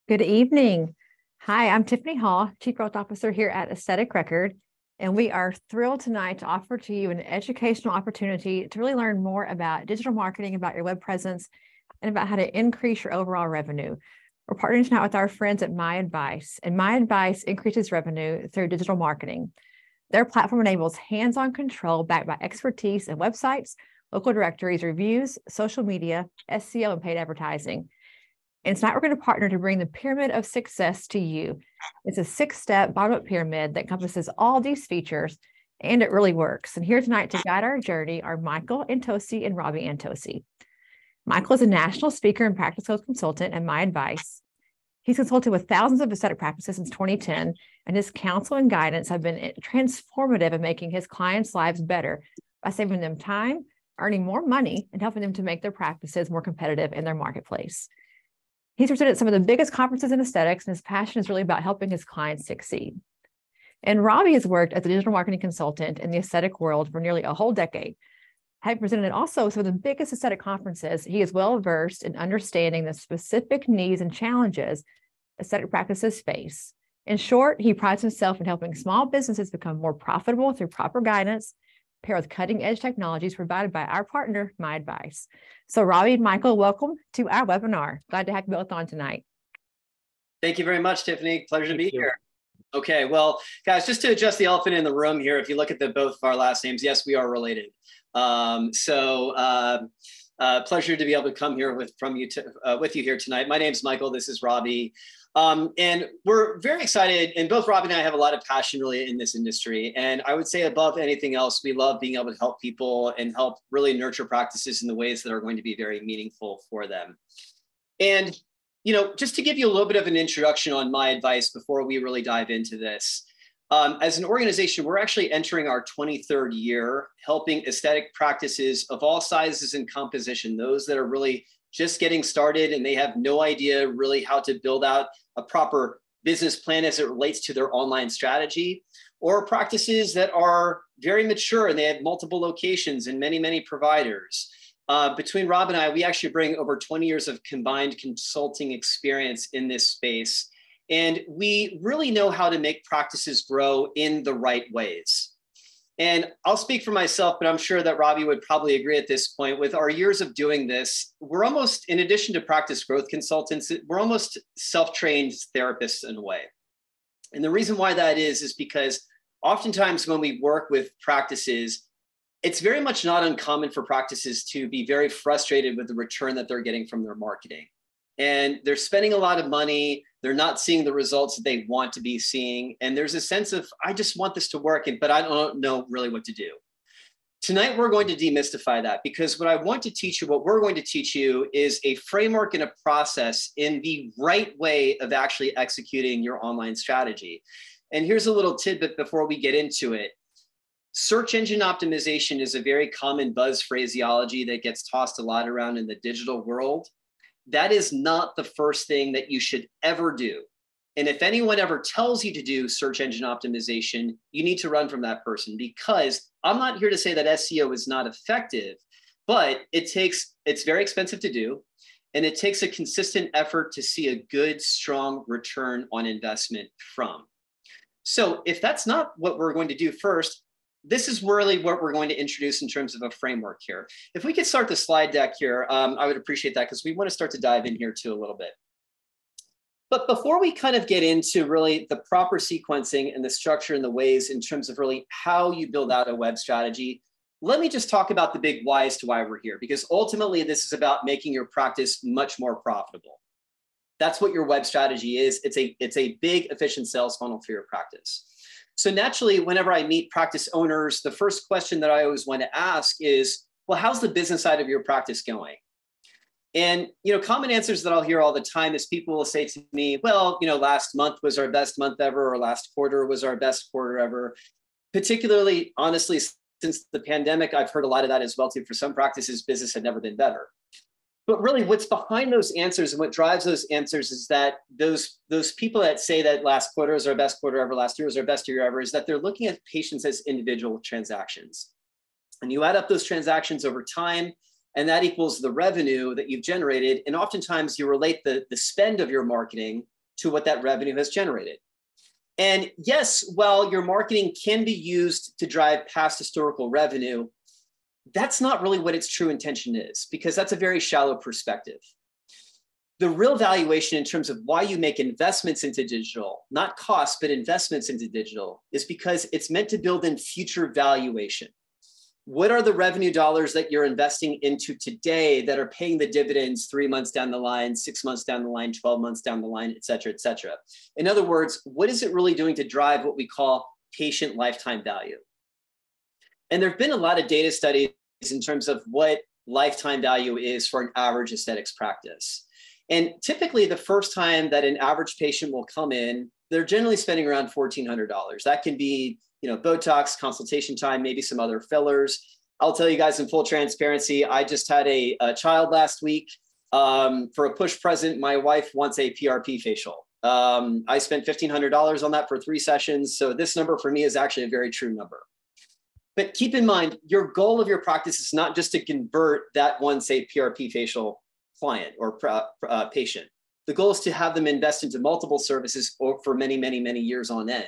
Good evening. Hi, I'm Tiffany Hall, Chief Growth Officer here at Aesthetic Record, and we are thrilled tonight to offer to you an educational opportunity to really learn more about digital marketing, about your web presence, and about how to increase your overall revenue. We're partnering tonight with our friends at My Advice, and My Advice increases revenue through digital marketing. Their platform enables hands-on control backed by expertise in websites, local directories, reviews, social media, SEO, and paid advertising. And tonight we're going to partner to bring the pyramid of success to you. It's a 6-step bottom-up pyramid that encompasses all these features, and it really works. And here tonight to guide our journey are Michael Antosi and Robbie Antosi. Michael is a national speaker and practice coach consultant at My Advice. He's consulted with thousands of aesthetic practices since 2010, and his counsel and guidance have been transformative in making his clients' lives better by saving them time, earning more money, and helping them to make their practices more competitive in their marketplace. He's presented at some of the biggest conferences in aesthetics, and his passion is really about helping his clients succeed. And Robbie has worked as a digital marketing consultant in the aesthetic world for nearly a whole decade. Having presented also some of the biggest aesthetic conferences, he is well versed in understanding the specific needs and challenges aesthetic practices face. In short, he prides himself in helping small businesses become more profitable through proper guidance, paired with cutting-edge technologies provided by our partner, My Advice. So Robbie and Michael, welcome to our webinar. Glad to have you both on tonight. Thank you very much, Tiffany. Pleasure to be here. Okay, well, guys, just to adjust the elephant in the room here, if you look at both of our last names, yes, we are related. Pleasure to be able to come here with you here tonight. My name's Michael. This is Robbie. And we're very excited, and both Robbie and I have a lot of passion really in this industry. And I would say above anything else, we love being able to help people and help really nurture practices in the ways that are going to be very meaningful for them. And, just to give you a little bit of an introduction on My Advice before we really dive into this. As an organization, we're actually entering our 23rd year, helping aesthetic practices of all sizes and composition, those that are really just getting started and they have no idea really how to build out a proper business plan as it relates to their online strategy, or practices that are very mature and they have multiple locations and many, many providers. Between Rob and I, we actually bring over 20 years of combined consulting experience in this space. And we really know how to make practices grow in the right ways. And I'll speak for myself, but I'm sure that Robbie would probably agree at this point. With our years of doing this, we're almost, in addition to practice growth consultants, we're almost self-trained therapists in a way. And the reason why that is because oftentimes when we work with practices, it's very much not uncommon for practices to be very frustrated with the return that they're getting from their marketing. And they're spending a lot of money. They're not seeing the results that they want to be seeing. And there's a sense of, I just want this to work, but I don't know really what to do. Tonight, we're going to demystify that, because what I want to teach you, what we're going to teach you is a framework and a process in the right way of actually executing your online strategy. And here's a little tidbit before we get into it. Search engine optimization is a very common buzz phraseology that gets tossed a lot around in the digital world. That is not the first thing that you should ever do. And if anyone ever tells you to do search engine optimization, you need to run from that person, because I'm not here to say that SEO is not effective, but it's very expensive to do. And it takes a consistent effort to see a good, strong return on investment from. So if that's not what we're going to do first, this is really what we're going to introduce in terms of a framework here. If we could start the slide deck here, I would appreciate that, because we want to start to dive in here too a little bit. But before we kind of get into really the proper sequencing and the structure and the ways in terms of really how you build out a web strategy, let me just talk about the big why as to why we're here, because ultimately this is about making your practice much more profitable. That's what your web strategy is. It's a big efficient sales funnel for your practice. So naturally, whenever I meet practice owners, the first question that I always want to ask is, well, how's the business side of your practice going? And, common answers that I'll hear all the time is people will say to me, well, last month was our best month ever, or last quarter was our best quarter ever. Particularly, honestly, since the pandemic, I've heard a lot of that as well too. For some practices, business had never been better. But really what's behind those answers and what drives those answers is that those people that say that last quarter is our best quarter ever, last year was our best year ever, is that they're looking at patients as individual transactions. And you add up those transactions over time, and that equals the revenue that you've generated. And oftentimes you relate the spend of your marketing to what that revenue has generated. And yes, while your marketing can be used to drive past historical revenue, that's not really what its true intention is, because that's a very shallow perspective. The real valuation in terms of why you make investments into digital, not costs, but investments into digital, is because it's meant to build in future valuation. What are the revenue dollars that you're investing into today that are paying the dividends 3 months down the line, 6 months down the line, 12 months down the line, et cetera, et cetera? In other words, what is it really doing to drive what we call patient lifetime value? And there have been a lot of data studies in terms of what lifetime value is for an average aesthetics practice. And typically the first time that an average patient will come in, they're generally spending around $1,400. That can be, Botox, consultation time, maybe some other fillers. I'll tell you guys in full transparency, I just had a child last week. For a push present, my wife wants a PRP facial. I spent $1,500 on that for 3 sessions. So this number for me is actually a very true number. But keep in mind, your goal of your practice is not just to convert that one, say, PRP facial client or patient. The goal is to have them invest into multiple services for many, many, many years on end.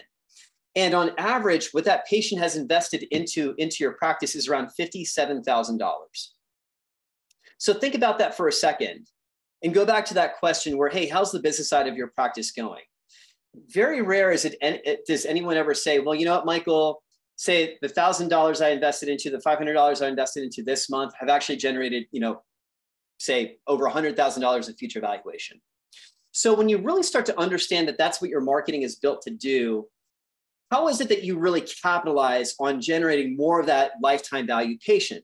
And on average, what that patient has invested into your practice is around $57,000. So think about that for a second and go back to that question where, hey, how's the business side of your practice going? Very rare does anyone ever say, well, you know what, Michael, say the $1,000 I invested into, the $500 I invested into this month have actually generated, say over $100,000 of future valuation. So when you really start to understand that that's what your marketing is built to do, how is it that you really capitalize on generating more of that lifetime value patient?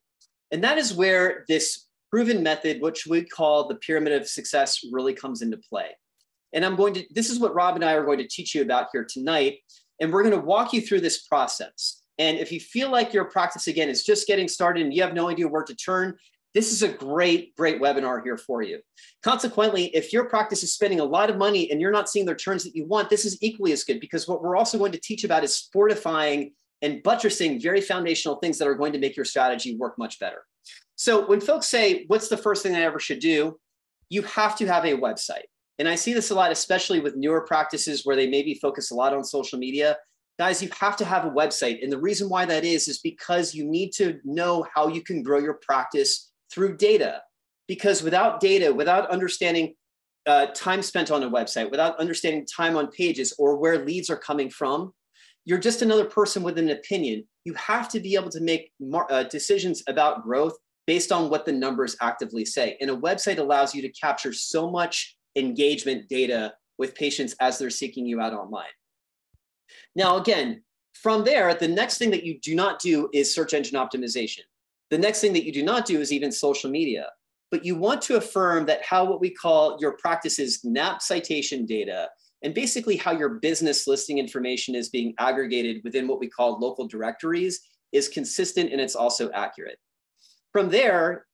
And that is where this proven method, which we call the pyramid of success, really comes into play. And this is what Rob and I are going to teach you about here tonight. And we're going to walk you through this process. And if you feel like your practice, again, is just getting started and you have no idea where to turn, this is a great, great webinar here for you. Consequently, if your practice is spending a lot of money and you're not seeing the returns that you want, this is equally as good, because what we're also going to teach about is fortifying and buttressing very foundational things that are going to make your strategy work much better. So when folks say, what's the first thing I ever should do? You have to have a website. And I see this a lot, especially with newer practices where they maybe focus a lot on social media. Guys, you have to have a website. And the reason why that is because you need to know how you can grow your practice through data. Because without data, without understanding time spent on a website, without understanding time on pages or where leads are coming from, you're just another person with an opinion. You have to be able to make decisions about growth based on what the numbers actively say. And a website allows you to capture so much engagement data with patients as they're seeking you out online. Now, again, from there, the next thing that you do not do is search engine optimization. The next thing that you do not do is even social media. But you want to affirm that how what we call your practice's NAP citation data and basically how your business listing information is being aggregated within what we call local directories is consistent and it's also accurate. From there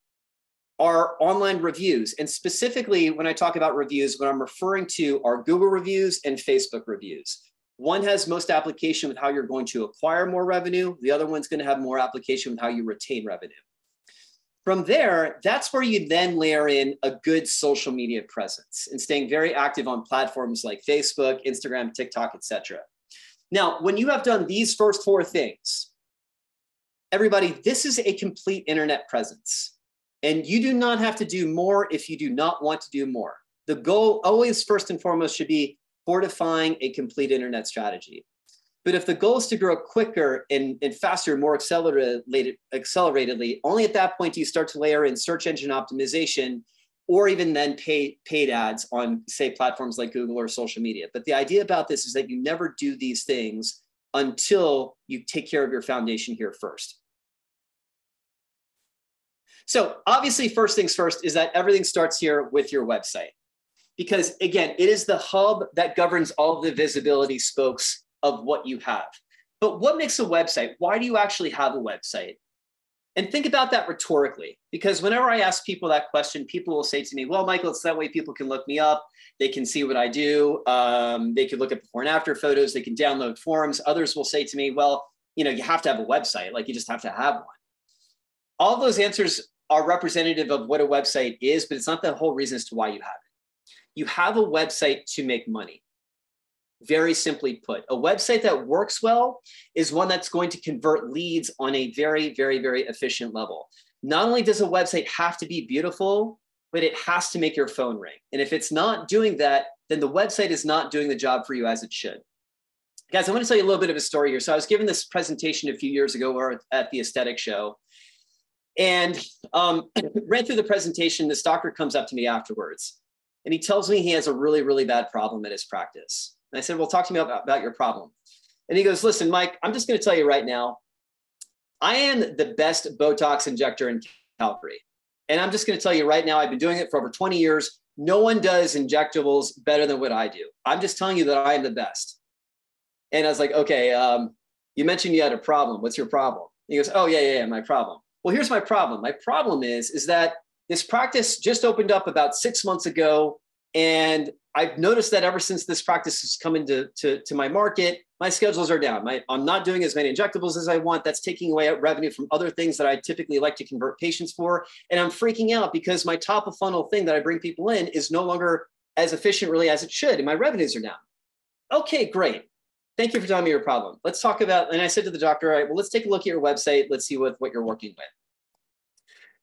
are online reviews. And specifically, when I talk about reviews, what I'm referring to are Google reviews and Facebook reviews. One has most application with how you're going to acquire more revenue. The other one's going to have more application with how you retain revenue. From there, that's where you then layer in a good social media presence and staying very active on platforms like Facebook, Instagram, TikTok, etc. Now, when you have done these first 4 things, everybody, this is a complete internet presence. And you do not have to do more if you do not want to do more. The goal always, first and foremost, should be fortifying a complete internet strategy. But if the goal is to grow quicker and faster, more acceleratedly, only at that point do you start to layer in search engine optimization or even then paid ads on, say, platforms like Google or social media. But the idea about this is that you never do these things until you take care of your foundation here first. So obviously, first things first is that everything starts here with your website. Because again, it is the hub that governs all of the visibility spokes of what you have. But what makes a website? Why do you actually have a website? And think about that rhetorically, because whenever I ask people that question, people will say to me, well, Michael, it's that way people can look me up. They can see what I do. They can look at before and after photos. They can download forums. Others will say to me, well, you have to have a website. Like you just have to have one. All those answers are representative of what a website is, but it's not the whole reason as to why you have it. You have a website to make money. Very simply put, a website that works well is one that's going to convert leads on a very, very, very efficient level. Not only does a website have to be beautiful, but it has to make your phone ring. And if it's not doing that, then the website is not doing the job for you as it should. Guys, I want to tell you a little bit of a story here. So I was given this presentation a few years ago at the aesthetic show, and ran through the presentation. This doctor comes up to me afterwards, and he tells me he has a really, really bad problem at his practice. And I said, well, talk to me about your problem. And he goes, listen, Mike, I'm just going to tell you right now, I am the best Botox injector in Calgary. And I'm just going to tell you right now, I've been doing it for over 20 years. No one does injectables better than what I do. I'm just telling you that I am the best. And I was like, okay, you mentioned you had a problem. What's your problem? He goes, oh, yeah, my problem. Well, here's my problem. My problem is that this practice just opened up about 6 months ago. And I've noticed that ever since this practice has come into my market, my schedules are down. I'm not doing as many injectables as I want. That's taking away revenue from other things that I typically like to convert patients for. And I'm freaking out because my top of funnel thing that I bring people in is no longer as efficient really as it should. And my revenues are down. Okay, great. Thank you for telling me your problem. Let's talk about, and I said to the doctor, all right, well, let's take a look at your website. Let's see what you're working with.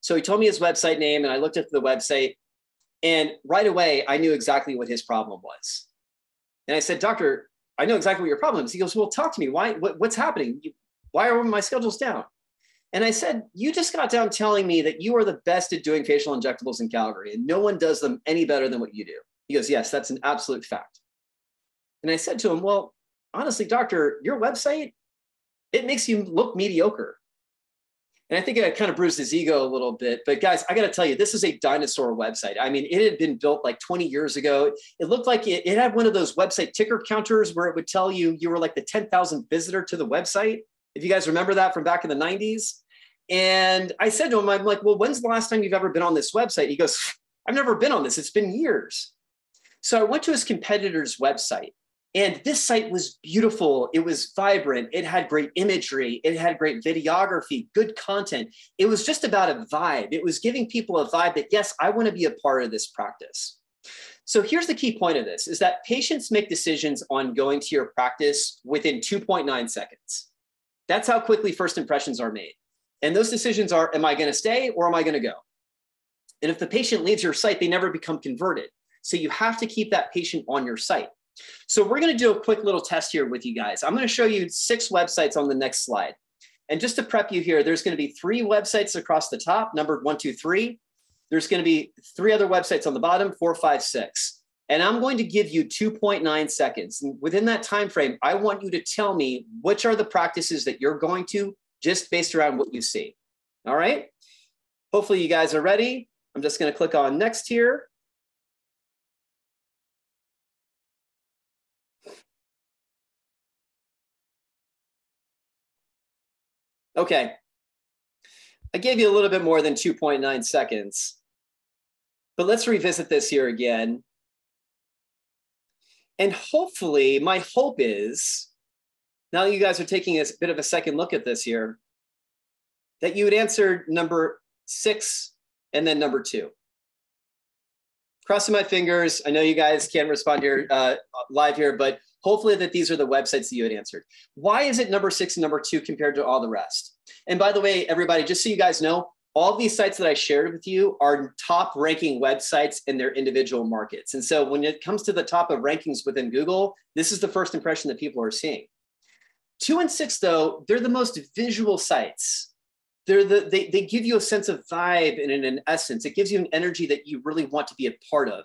So he told me his website name, and I looked at the website. And right away, I knew exactly what his problem was. And I said, doctor, I know exactly what your problem is. He goes, well, talk to me. What's happening? Why are my schedules down? And I said, you just got down telling me that you are the best at doing facial injectables in Calgary, and no one does them any better than what you do. He goes, yes, that's an absolute fact. And I said to him, well, honestly, doctor, your website, it makes you look mediocre. And I think it kind of bruised his ego a little bit. But guys, I got to tell you, this is a dinosaur website. I mean, it had been built like 20 years ago. It looked like it had one of those website ticker counters where it would tell you were like the 10,000th visitor to the website. If you guys remember that from back in the 90s. And I said to him, I'm like, well, when's the last time you've ever been on this website? He goes, I've never been on this. It's been years. So I went to his competitor's website. And this site was beautiful. It was vibrant. It had great imagery. It had great videography, good content. It was just about a vibe. It was giving people a vibe that, yes, I want to be a part of this practice. So here's the key point of this is that patients make decisions on going to your practice within 2.9 seconds. That's how quickly first impressions are made. And those decisions are, am I going to stay or am I going to go? And if the patient leaves your site, they never become converted. So you have to keep that patient on your site. So we're going to do a quick little test here with you guys. I'm going to show you 6 websites on the next slide. And just to prep you here, there's going to be 3 websites across the top, numbered 1, 2, 3. There's going to be 3 other websites on the bottom, 4, 5, 6. And I'm going to give you 2.9 seconds. And within that time frame, I want you to tell me which are the practices that you're going to just based around what you see. All right? Hopefully you guys are ready. I'm just going to click on next here. Okay, I gave you a little bit more than 2.9 seconds, but let's revisit this here again. And hopefully, my hope is, now that you guys are taking a bit of a second look at this here, that you would answer number 6 and then number 2. Crossing my fingers. I know you guys can't respond here live here, but hopefully that these are the websites that you had answered. Why is it number 6 and number 2 compared to all the rest? And by the way, everybody, just so you guys know, all of these sites that I shared with you are top ranking websites in their individual markets. And so when it comes to the top of rankings within Google, this is the first impression that people are seeing. 2 and 6, though, they're the most visual sites. They give you a sense of vibe and an essence. It gives you an energy that you really want to be a part of.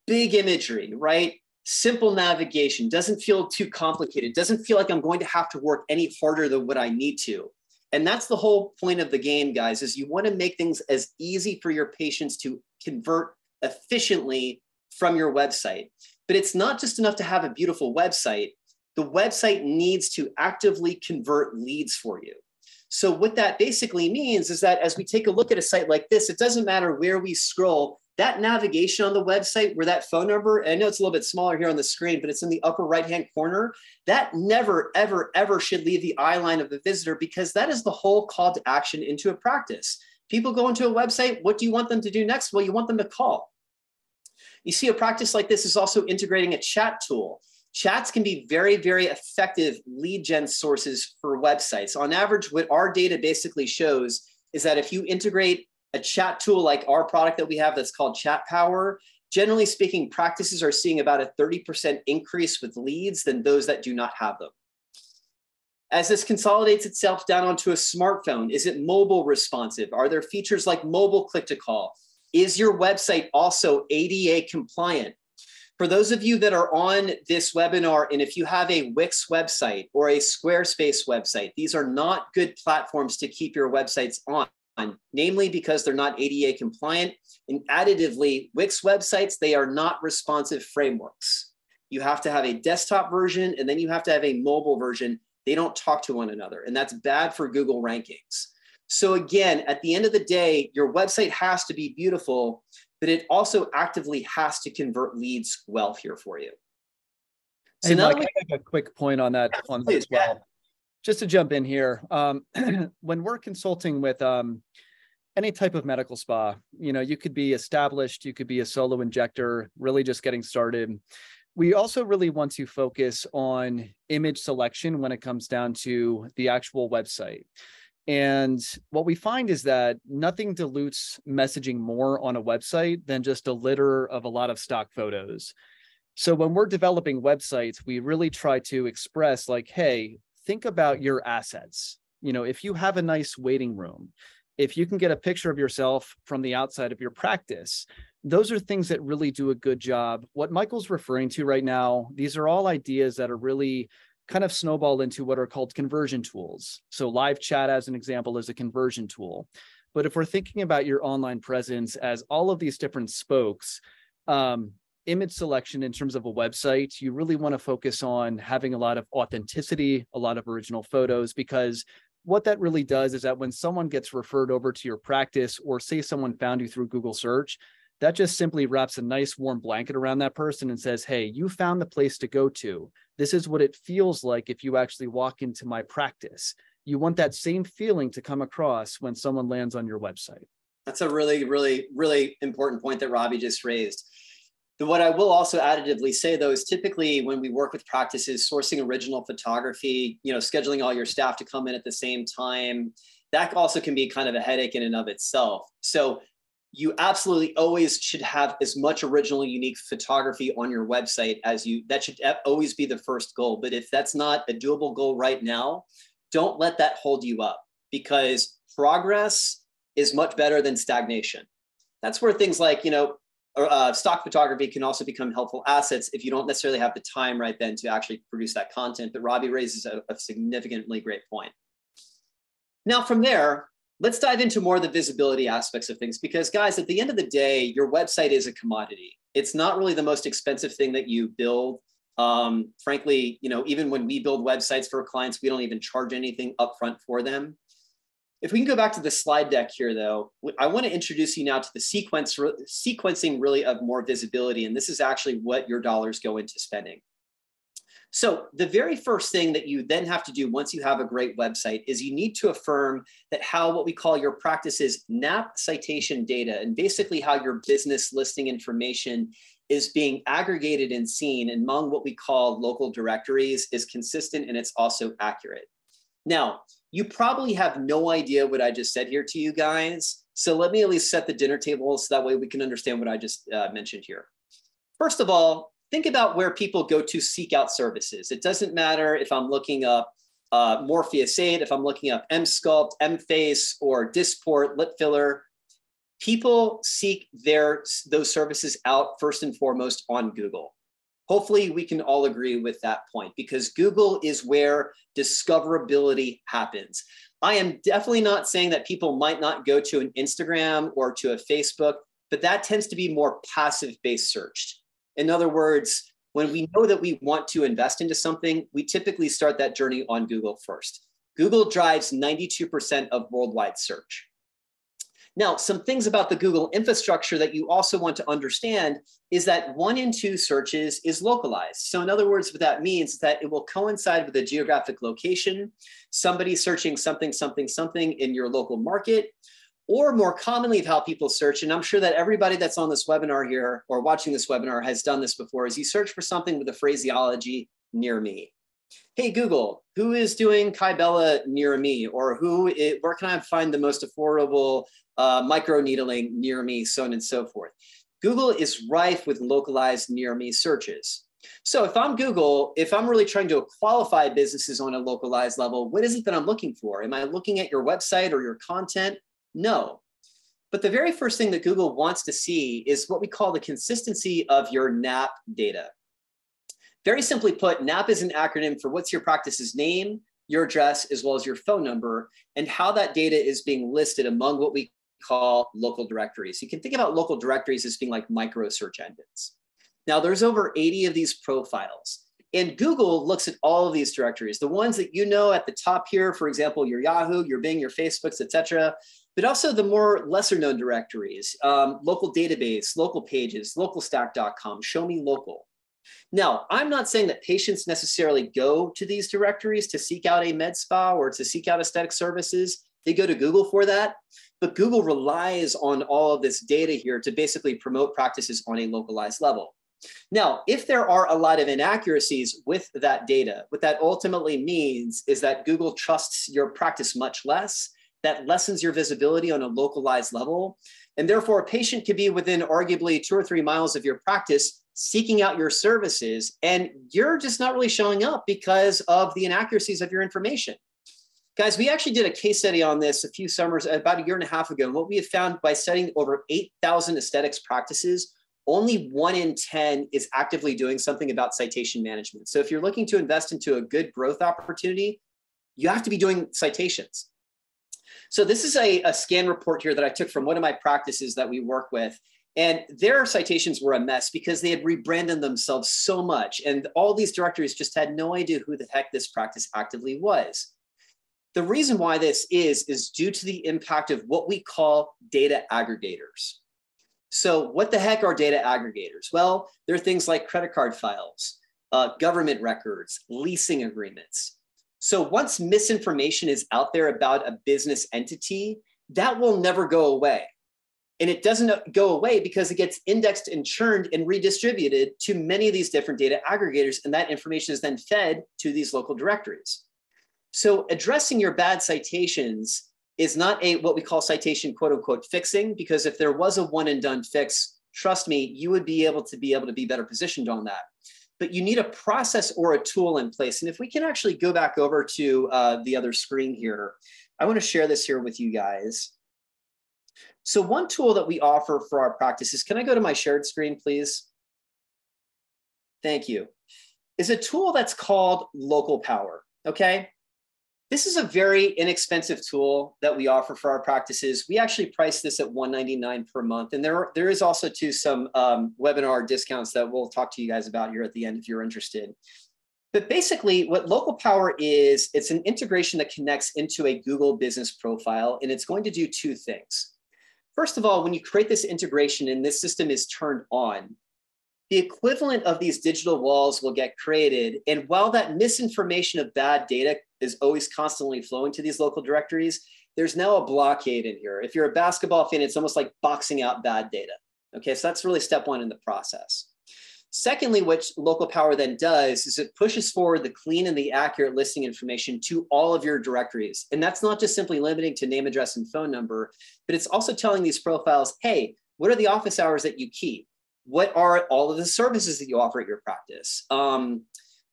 Big imagery, right? Simple navigation, doesn't feel too complicated, doesn't feel like I'm going to have to work any harder than what I need to. And that's the whole point of the game, guys, is you want to make things as easy for your patients to convert efficiently from your website. But it's not just enough to have a beautiful website. The website needs to actively convert leads for you. So what that basically means is that as we take a look at a site like this, it doesn't matter where we scroll, that navigation on the website where that phone number, I know it's a little bit smaller here on the screen, but it's in the upper right-hand corner, that never, ever, ever should leave the eye line of the visitor because that is the whole call to action into a practice. People go into a website, what do you want them to do next? Well, you want them to call. You see, a practice like this is also integrating a chat tool. Chats can be very, very effective lead gen sources for websites. On average, what our data basically shows is that if you integrate a chat tool like our product that we have that's called Chat Power, generally speaking, practices are seeing about a 30% increase with leads than those that do not have them. As this consolidates itself down onto a smartphone, is it mobile responsive? Are there features like mobile click to call? Is your website also ADA compliant? For those of you that are on this webinar, and if you have a Wix website or a Squarespace website, these are not good platforms to keep your websites on, namely because they're not ADA compliant. And additively, Wix websites, they are not responsive frameworks. You have to have a desktop version, and then you have to have a mobile version. They don't talk to one another, and that's bad for Google rankings. So again, at the end of the day, your website has to be beautiful, but it also actively has to convert leads well here for you. So hey, now Mike, I have a quick point on that, as well. Just to jump in here, when we're consulting with any type of medical spa, you know, you could be established, you could be a solo injector, really just getting started. We also really want to focus on image selection when it comes down to the actual website. And what we find is that nothing dilutes messaging more on a website than just a litter of a lot of stock photos. So when we're developing websites, we really try to express like, hey, think about your assets. You know, if you have a nice waiting room, if you can get a picture of yourself from the outside of your practice, those are things that really do a good job. What Michael's referring to right now, these are all ideas that are really kind of snowball into what are called conversion tools. So live chat, as an example, is a conversion tool. But if we're thinking about your online presence as all of these different spokes, image selection in terms of a website, you really want to focus on having a lot of authenticity, a lot of original photos, because what that really does is that when someone gets referred over to your practice, or say someone found you through Google search, that just simply wraps a nice warm blanket around that person and says, hey, you found the place to go to. This is what it feels like if you actually walk into my practice. You want that same feeling to come across when someone lands on your website. That's a really, really, really important point that Robbie just raised. But what I will also additively say, though, is typically when we work with practices, sourcing original photography, you know, scheduling all your staff to come in at the same time, that also can be kind of a headache in and of itself. So you absolutely always should have as much original, unique photography on your website as you, that should always be the first goal. But if that's not a doable goal right now, don't let that hold you up, because progress is much better than stagnation. That's where things like, you know, stock photography can also become helpful assets if you don't necessarily have the time right then to actually produce that content. But Robbie raises a significantly great point. Now from there, let's dive into more of the visibility aspects of things, because guys, at the end of the day, your website is a commodity. It's not really the most expensive thing that you build. Frankly, you know, even when we build websites for clients, we don't even charge anything upfront for them. If we can go back to the slide deck here, though, I want to introduce you now to the sequencing really of more visibility. And this is actually what your dollars go into spending. So the very first thing that you then have to do once you have a great website is you need to affirm that how what we call your practice's NAP citation data, and basically how your business listing information is being aggregated and seen among what we call local directories, is consistent and it's also accurate. Now, you probably have no idea what I just said here to you guys. So let me at least set the dinner table so that way we can understand what I just mentioned here. First of all, think about where people go to seek out services. It doesn't matter if I'm looking up Morpheus 8, if I'm looking up M-Sculpt, M-Face, or Dysport, Lip Filler. People seek those services out first and foremost on Google. Hopefully we can all agree with that point, because Google is where discoverability happens. I am definitely not saying that people might not go to an Instagram or to a Facebook, but that tends to be more passive-based search. In other words, when we know that we want to invest into something, we typically start that journey on Google first. Google drives 92% of worldwide search. Now, some things about the Google infrastructure that you also want to understand is that 1 in 2 searches is localized. So in other words, what that means is that it will coincide with a geographic location, somebody searching something, something, something in your local market, or more commonly of how people search, and I'm sure that everybody that's on this webinar here or watching this webinar has done this before, is you search for something with the phraseology near me. Hey, Google, who is doing Kybella near me? Or where can I find the most affordable micro needling near me, so on and so forth. Google is rife with localized near me searches. So if I'm Google, if I'm really trying to qualify businesses on a localized level, what is it that I'm looking for? Am I looking at your website or your content? No. But the very first thing that Google wants to see is what we call the consistency of your NAP data. Very simply put, NAP is an acronym for what's your practice's name, your address, as well as your phone number, and how that data is being listed among what we call local directories. You can think about local directories as being like micro search engines. Now, there's over 80 of these profiles, and Google looks at all of these directories, the ones that you know at the top here, for example, your Yahoo, your Bing, your Facebooks, etc., but also the more lesser known directories, local database, local pages, localstack.com, show me local. Now, I'm not saying that patients necessarily go to these directories to seek out a med spa or to seek out aesthetic services. They go to Google for that, but Google relies on all of this data here to basically promote practices on a localized level. Now, if there are a lot of inaccuracies with that data, what that ultimately means is that Google trusts your practice much less. That lessens your visibility on a localized level. And therefore, a patient could be within arguably 2 or 3 miles of your practice seeking out your services, and you're just not really showing up because of the inaccuracies of your information. Guys, we actually did a case study on this a few summers, about a year and a half ago. And what we have found by studying over 8,000 aesthetics practices, only 1 in 10 is actively doing something about citation management. So if you're looking to invest into a good growth opportunity, you have to be doing citations. So this is a scan report here that I took from one of my practices that we work with. And their citations were a mess because they had rebranded themselves so much. And all these directories just had no idea who the heck this practice actively was. The reason why this is due to the impact of what we call data aggregators. So what the heck are data aggregators? Well, they're things like credit card files, government records, leasing agreements. So once misinformation is out there about a business entity, that will never go away. And it doesn't go away because it gets indexed and churned and redistributed to many of these different data aggregators. And that information is then fed to these local directories. So addressing your bad citations is not what we call citation quote unquote fixing, because if there was a one and done fix, trust me, you would be able to be better positioned on that. But you need a process or a tool in place. And if we can actually go back over to the other screen here, I want to share this here with you guys. So one tool that we offer for our practices, can I go to my shared screen, please? Thank you. Is a tool that's called Local Power, okay? This is a very inexpensive tool that we offer for our practices. We actually price this at $199 per month. And there is also some webinar discounts that we'll talk to you guys about here at the end if you're interested. But basically what Local Power is, it's an integration that connects into a Google business profile, and it's going to do 2 things. First of all, when you create this integration and this system is turned on, the equivalent of these digital walls will get created. And while that misinformation of bad data is always constantly flowing to these local directories, there's now a blockade in here. If you're a basketball fan, it's almost like boxing out bad data. Okay, so that's really step 1 in the process. Secondly, what Local Power then does is it pushes forward the clean and the accurate listing information to all of your directories. And that's not just simply limiting to name, address, and phone number, but it's also telling these profiles, hey, what are the office hours that you keep? What are all of the services that you offer at your practice?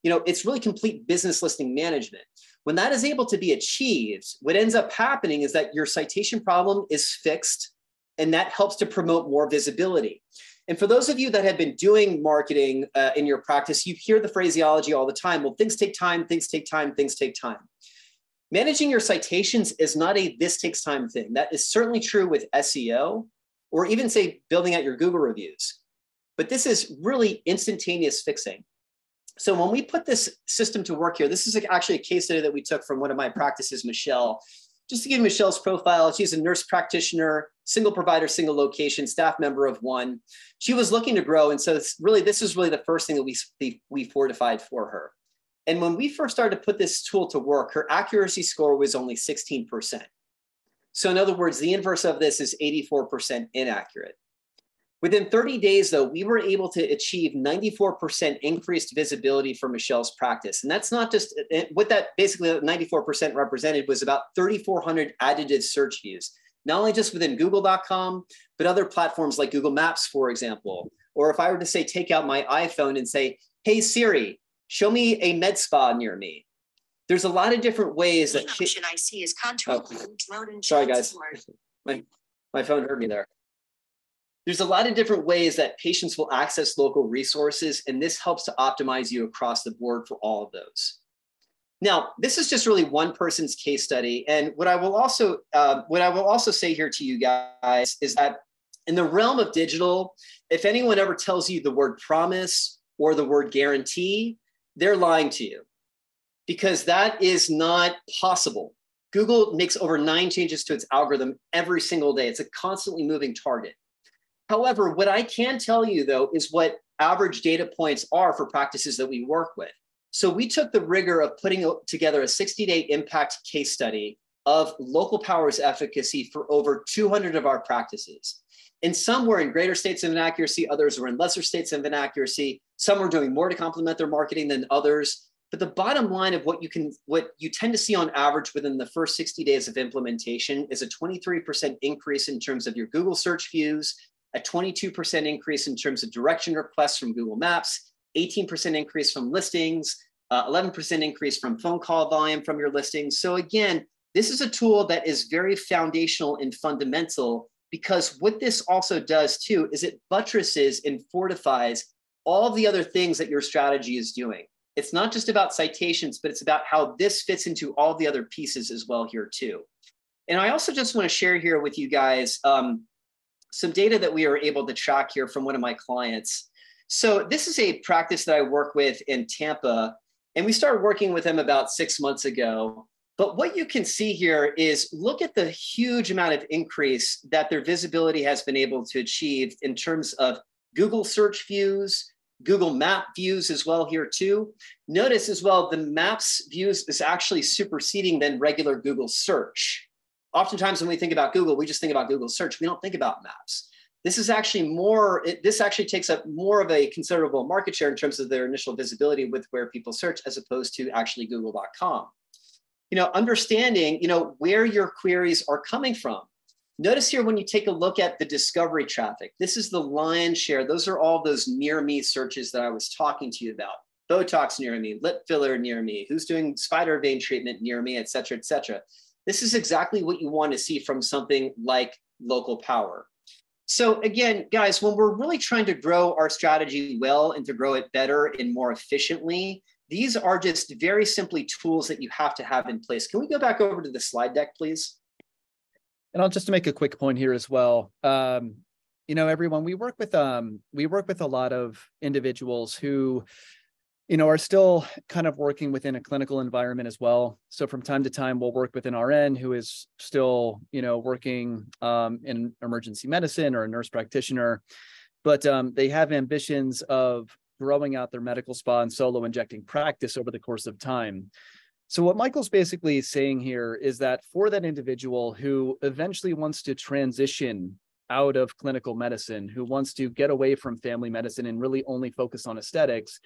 It's really complete business listing management. When that is able to be achieved, what ends up happening is that your citation problem is fixed, and that helps to promote more visibility. And for those of you that have been doing marketing in your practice, you hear the phraseology all the time. Well, things take time, things take time, things take time. Managing your citations is not a this takes time thing. That is certainly true with SEO, or even say building out your Google reviews. But this is really instantaneous fixing. So when we put this system to work here, this is actually a case study that we took from one of my practices, Michelle. Just to give Michelle's profile, she's a nurse practitioner, single provider, single location, staff member of 1. She was looking to grow. And so this is really the first thing that we fortified for her. And when we first started to put this tool to work, her accuracy score was only 16%. So in other words, the inverse of this is 84% inaccurate. Within 30 days, though, we were able to achieve 94% increased visibility for Michelle's practice. And that's not just what that basically 94% represented was about 3,400 additive search views, not only just within Google.com, but other platforms like Google Maps, for example. Or if I were to say, take out my iPhone and say, hey, Siri, show me a med spa near me. There's a lot of different ways that option I see is control. Sorry, guys. My phone hurt me there. There's a lot of different ways that patients will access local resources, and this helps to optimize you across the board for all of those. Now, this is just really one person's case study, and what I will also say here to you guys is that in the realm of digital, if anyone ever tells you the word promise or the word guarantee, they're lying to you, because that is not possible. Google makes over 9 changes to its algorithm every single day. It's a constantly moving target. However, what I can tell you, though, is what average data points are for practices that we work with. So we took the rigor of putting together a 60-day impact case study of local power's efficacy for over 200 of our practices. And some were in greater states of inaccuracy, others were in lesser states of inaccuracy. Some were doing more to complement their marketing than others. But the bottom line of what you tend to see on average within the first 60 days of implementation is a 23% increase in terms of your Google search views, a 22% increase in terms of direction requests from Google Maps, 18% increase from listings, 11% increase from phone call volume from your listings. So again, this is a tool that is very foundational and fundamental, because what this also does too is it buttresses and fortifies all the other things that your strategy is doing. It's not just about citations, but it's about how this fits into all the other pieces as well here too. And I also just want to share here with you guys some data that we are able to track here from one of my clients. So this is a practice that I work with in Tampa, and we started working with them about 6 months ago. But what you can see here is look at the huge amount of increase that their visibility has been able to achieve in terms of Google search views, Google Map views as well here too. Notice as well, the Maps views is actually superseding than regular Google search. Oftentimes when we think about Google, we just think about Google search. We don't think about Maps. This is actually this actually takes up more of a considerable market share in terms of their initial visibility with where people search, as opposed to actually Google.com. Understanding, where your queries are coming from. Notice here when you take a look at the discovery traffic, this is the lion's share. Those are all those near me searches that I was talking to you about. Botox near me, lip filler near me, who's doing spider vein treatment near me, et cetera, et cetera. This is exactly what you want to see from something like local power. So again, guys, when we're really trying to grow our strategy well and to grow it better and more efficiently, these are just very simply tools that you have to have in place. Can we go back over to the slide deck, please? And I'll just make a quick point here as well. Everyone, we work with a lot of individuals who, are still kind of working within a clinical environment as well. So from time to time, we'll work with an RN who is still, working in emergency medicine, or a nurse practitioner, but they have ambitions of growing out their medical spa and solo injecting practice over the course of time. So what Michael's basically saying here is that for that individual who eventually wants to transition out of clinical medicine, who wants to get away from family medicine and really only focus on aesthetics,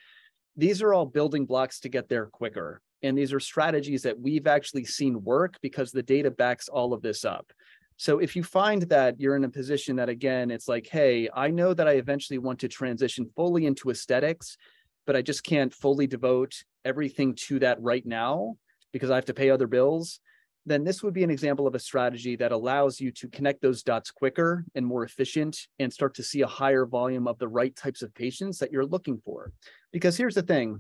these are all building blocks to get there quicker. And these are strategies that we've actually seen work because the data backs all of this up. So if you find that you're in a position that, again, it's like, hey, I know that I eventually want to transition fully into aesthetics, but I just can't fully devote everything to that right now because I have to pay other bills, then this would be an example of a strategy that allows you to connect those dots quicker and more efficient and start to see a higher volume of the right types of patients that you're looking for. Because here's the thing,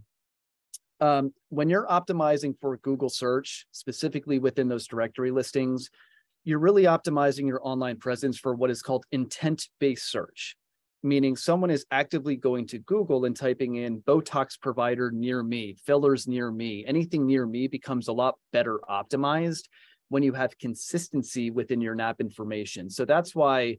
when you're optimizing for Google search, specifically within those directory listings, you're really optimizing your online presence for what is called intent-based search, meaning someone is actively going to Google and typing in Botox provider near me, fillers near me. Anything near me becomes a lot better optimized when you have consistency within your NAP information. So that's why,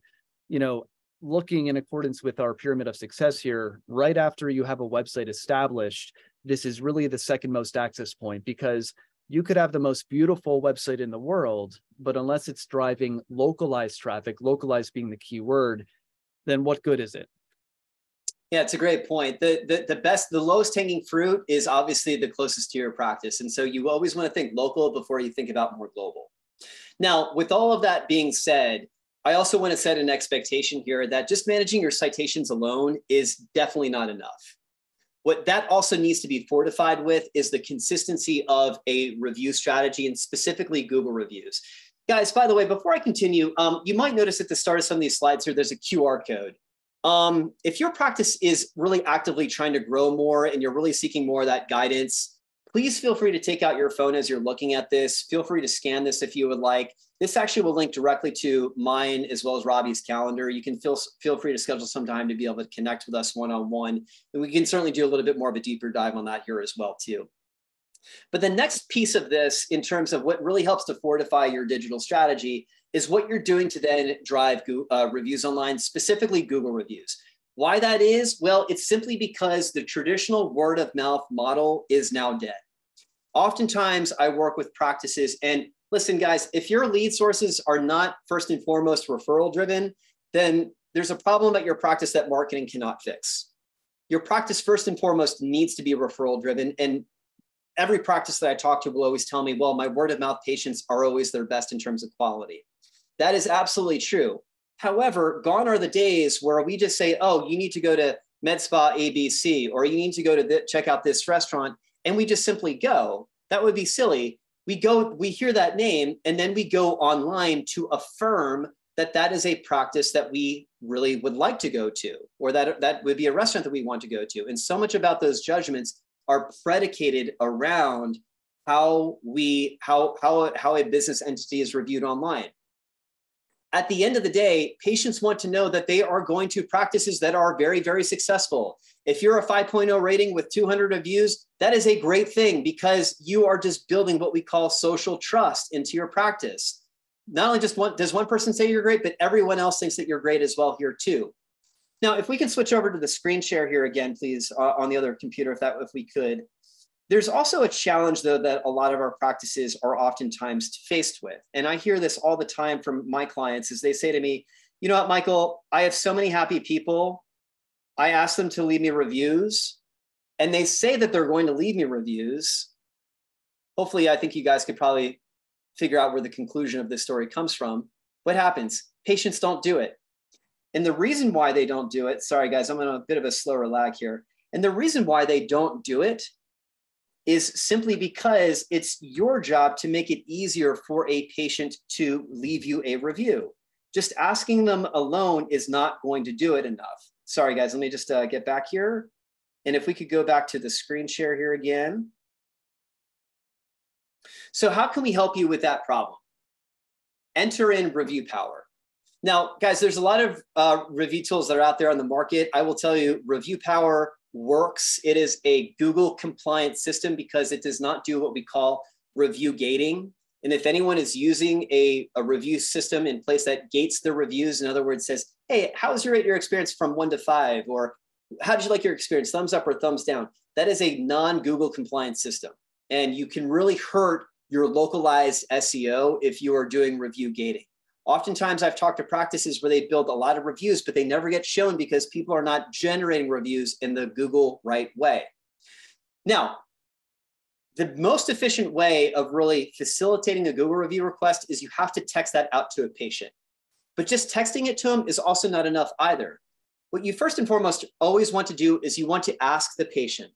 looking in accordance with our pyramid of success here, right after you have a website established, this is really the second most access point, because You could have the most beautiful website in the world, but unless it's driving localized traffic, localized being the key word, then what good is it? Yeah, it's a great point. The lowest hanging fruit is obviously the closest to your practice. And so you always want to think local before you think about more global. Now, with all of that being said, I also want to set an expectation here that just managing your citations alone is definitely not enough. What that also needs to be fortified with is the consistency of a review strategy, and specifically Google reviews. Guys, by the way, before I continue, you might notice at the start of some of these slides here, there's a QR code. If your practice is really actively trying to grow more and you're really seeking more of that guidance, please feel free to take out your phone as you're looking at this. Feel free to scan this if you would like. This actually will link directly to mine as well as Robbie's calendar. You can feel free to schedule some time to be able to connect with us one-on-one. And we can certainly do a little bit more of a deeper dive on that here as well too. But the next piece of this, in terms of what really helps to fortify your digital strategy, is what you're doing to then drive reviews online, specifically Google reviews. Why that is? Well, it's simply because the traditional word of mouth model is now dead. Oftentimes I work with practices, and listen, guys, if your lead sources are not first and foremost referral driven, then there's a problem at your practice that marketing cannot fix. Your practice first and foremost needs to be referral driven. And every practice that I talk to will always tell me, well, my word of mouth patients are always their best in terms of quality. That is absolutely true. However, gone are the days where we just say, oh, you need to go to Med Spa ABC, or you need to go to check out this restaurant, and we just simply go. That would be silly. We go, we hear that name, and then we go online to affirm that that is a practice that we really would like to go to, or that would be a restaurant that we want to go to. And so much about those judgments are predicated around how a business entity is reviewed online. At the end of the day, patients want to know that they are going to practices that are very, very successful. If you're a 5.0 rating with 200 reviews, that is a great thing, because you are just building what we call social trust into your practice. Not only does one person say you're great, but everyone else thinks that you're great as well here too. Now, if we can switch over to the screen share here again, please, on the other computer, if we could. There's also a challenge, though, that a lot of our practices are oftentimes faced with. And I hear this all the time from my clients as they say to me, you know what, Michael, I have so many happy people. I ask them to leave me reviews, and they say that they're going to leave me reviews. Hopefully, I think you guys could probably figure out where the conclusion of this story comes from. What happens? Patients don't do it. And the reason why they don't do it, sorry guys, I'm on a bit of a slower lag here. And the reason why they don't do it is simply because it's your job to make it easier for a patient to leave you a review. Just asking them alone is not going to do it enough. Sorry guys, let me just get back here. And if we could go back to the screen share here again. So how can we help you with that problem? Enter in Review Power. Now, guys, there's a lot of review tools that are out there on the market. I will tell you, Review Power works. It is a Google compliant system because it does not do what we call review gating. And if anyone is using a review system in place that gates the reviews, in other words, says, hey, how's your experience from 1 to 5? Or how did you like your experience? Thumbs up or thumbs down? That is a non-Google compliant system. And you can really hurt your localized SEO if you are doing review gating. Oftentimes I've talked to practices where they build a lot of reviews, but they never get shown because people are not generating reviews in the Google right way. Now, the most efficient way of really facilitating a Google review request is you have to text that out to a patient. But just texting it to them is also not enough either. What you first and foremost always want to do is you want to ask the patient.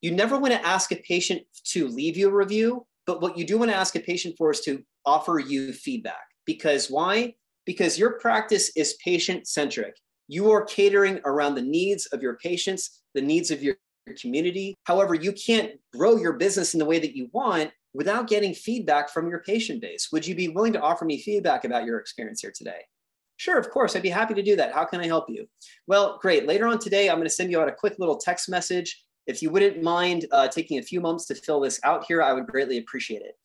You never want to ask a patient to leave you a review, but what you do want to ask a patient for is to offer you feedback. Because why? Because your practice is patient-centric. You are catering around the needs of your patients, the needs of your community. However, you can't grow your business in the way that you want without getting feedback from your patient base. Would you be willing to offer me feedback about your experience here today? Sure, of course, I'd be happy to do that. How can I help you? Well, great. Later on today, I'm going to send you out a quick little text message. If you wouldn't mind taking a few moments to fill this out here, I would greatly appreciate it.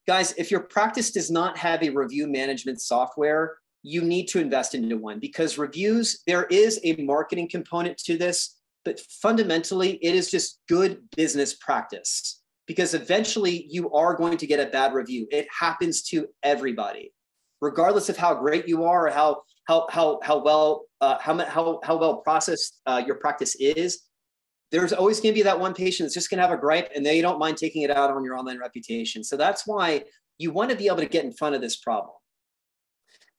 Guys, if your practice does not have a review management software, you need to invest into one, because reviews, there is a marketing component to this, but fundamentally it is just good business practice. because eventually you are going to get a bad review. It happens to everybody, regardless of how great you are or how well processed your practice is. There's always going to be that one patient that's just going to have a gripe, and they don't mind taking it out on your online reputation. So that's why you want to be able to get in front of this problem.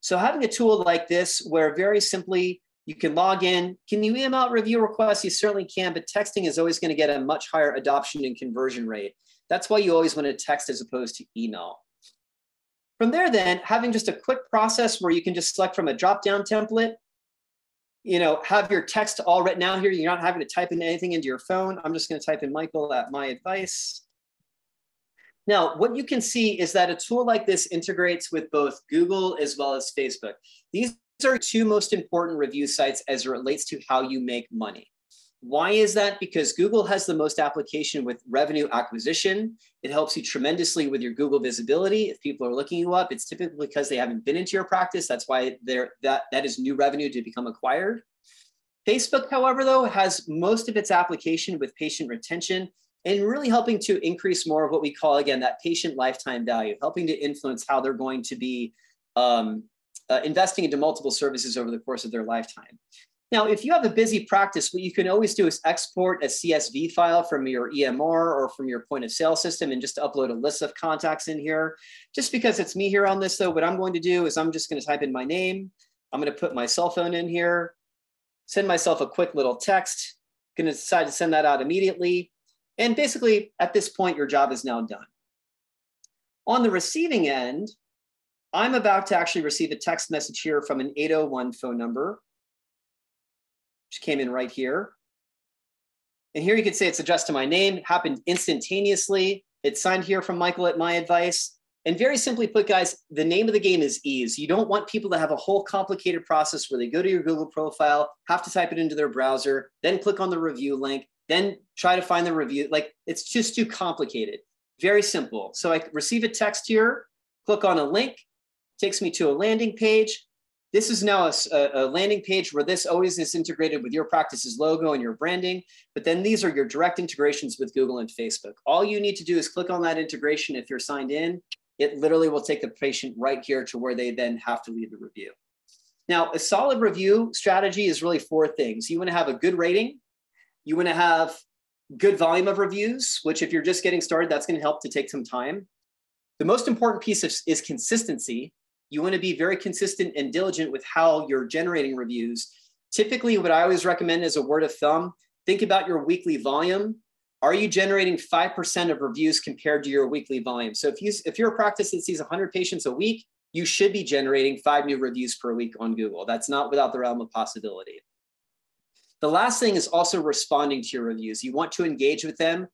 So having a tool like this, where very simply you can log in, can you email out review requests? You certainly can, but texting is always going to get a much higher adoption and conversion rate. That's why you always want to text as opposed to email. From there, then, having just a quick process where you can just select from a drop-down template, have your text all written out here. You're not having to type in anything into your phone. I'm just going to type in Michael at my advice. Now, what you can see is that a tool like this integrates with both Google as well as Facebook. These are two most important review sites as it relates to how you make money. Why is that? Because Google has the most application with revenue acquisition. It helps you tremendously with your Google visibility. If people are looking you up, it's typically because they haven't been into your practice. That's why that is new revenue to become acquired. Facebook, however, though, has most of its application with patient retention and really helping to increase more of what we call, again, that patient lifetime value, helping to influence how they're going to be investing into multiple services over the course of their lifetime. Now, if you have a busy practice, what you can always do is export a CSV file from your EMR or from your point of sale system and just upload a list of contacts in here. Just because it's me here on this, though, what I'm going to do is I'm just going to type in my name. I'm going to put my cell phone in here, send myself a quick little text, going to decide to send that out immediately. And basically, at this point, your job is now done. On the receiving end, I'm about to actually receive a text message here from an 801 phone number, which came in right here. And here you can say it's addressed to my name. It happened instantaneously. It's signed here from Michael at my advice. And very simply put, guys, the name of the game is ease. You don't want people to have a whole complicated process where they go to your Google profile, have to type it into their browser, then click on the review link, then try to find the review. Like, it's just too complicated. Very simple. So I receive a text here, click on a link, takes me to a landing page. This is now a landing page where this always is integrated with your practice's logo and your branding, but then these are your direct integrations with Google and Facebook. All you need to do is click on that integration if you're signed in. It literally will take the patient right here to where they then have to leave the review. Now, a solid review strategy is really four things. You want to have a good rating. You want to have good volume of reviews, which if you're just getting started, that's going to help to take some time. The most important piece is consistency. You want to be very consistent and diligent with how you're generating reviews. Typically, what I always recommend as a word of thumb, think about your weekly volume. Are you generating 5% of reviews compared to your weekly volume? So if you're a practice that sees 100 patients a week, you should be generating 5 new reviews per week on Google. That's not without the realm of possibility. The last thing is also responding to your reviews. You want to engage with them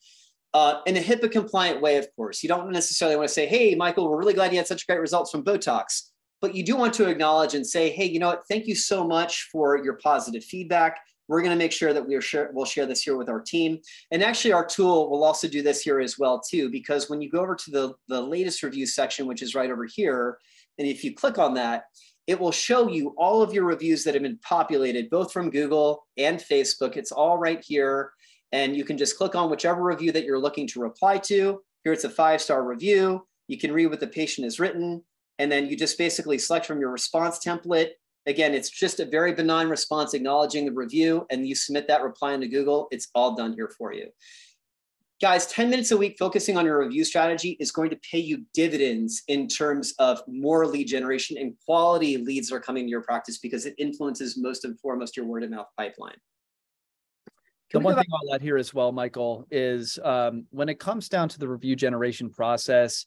in a HIPAA compliant way, of course. You don't necessarily want to say, hey, Michael, we're really glad you had such great results from Botox. But you do want to acknowledge and say, hey, you know what? Thank you so much for your positive feedback. We're going to make sure that we'll share this here with our team. And actually, our tool will also do this here as well, too, because when you go over to the latest review section, which is right over here, and if you click on that, it will show you all of your reviews that have been populated, both from Google and Facebook. It's all right here. And you can just click on whichever review that you're looking to reply to. Here, it's a 5-star review. You can read what the patient has written. And then you just basically select from your response template. Again, it's just a very benign response acknowledging the review, and you submit that reply into Google. It's all done here for you. Guys, 10 minutes a week focusing on your review strategy is going to pay you dividends in terms of more lead generation and quality leads that are coming to your practice because it influences most and foremost your word of mouth pipeline. The one thing I'll add here as well, Michael, is when it comes down to the review generation process,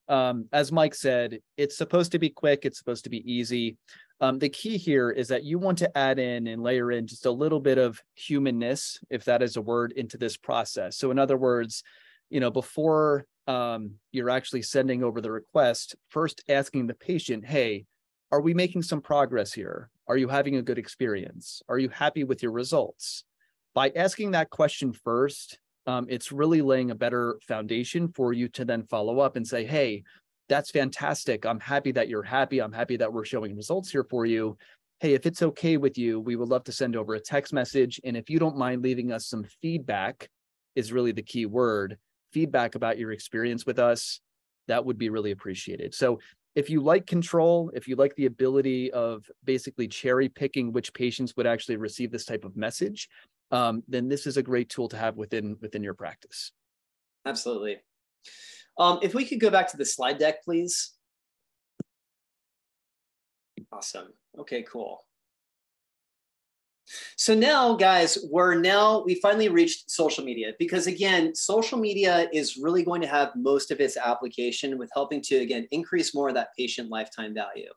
as Mike said, it's supposed to be quick. It's supposed to be easy. The key here is that you want to add in and layer in just a little bit of humanness, if that is a word, into this process. So in other words, before you're actually sending over the request, first asking the patient, hey, are we making some progress here? Are you having a good experience? Are you happy with your results? By asking that question first, it's really laying a better foundation for you to then follow up and say, hey, that's fantastic. I'm happy that you're happy. I'm happy that we're showing results here for you. Hey, if it's okay with you, we would love to send over a text message. And if you don't mind leaving us some feedback, is really the key word. feedback about your experience with us, that would be really appreciated. So if you like control, if you like the ability of basically cherry picking which patients would actually receive this type of message, then this is a great tool to have within your practice. Absolutely. If we could go back to the slide deck, please. Awesome. Okay, cool. So now, guys, we finally reached social media, because again, social media is really going to have most of its application with helping to, again, increase more of that patient lifetime value.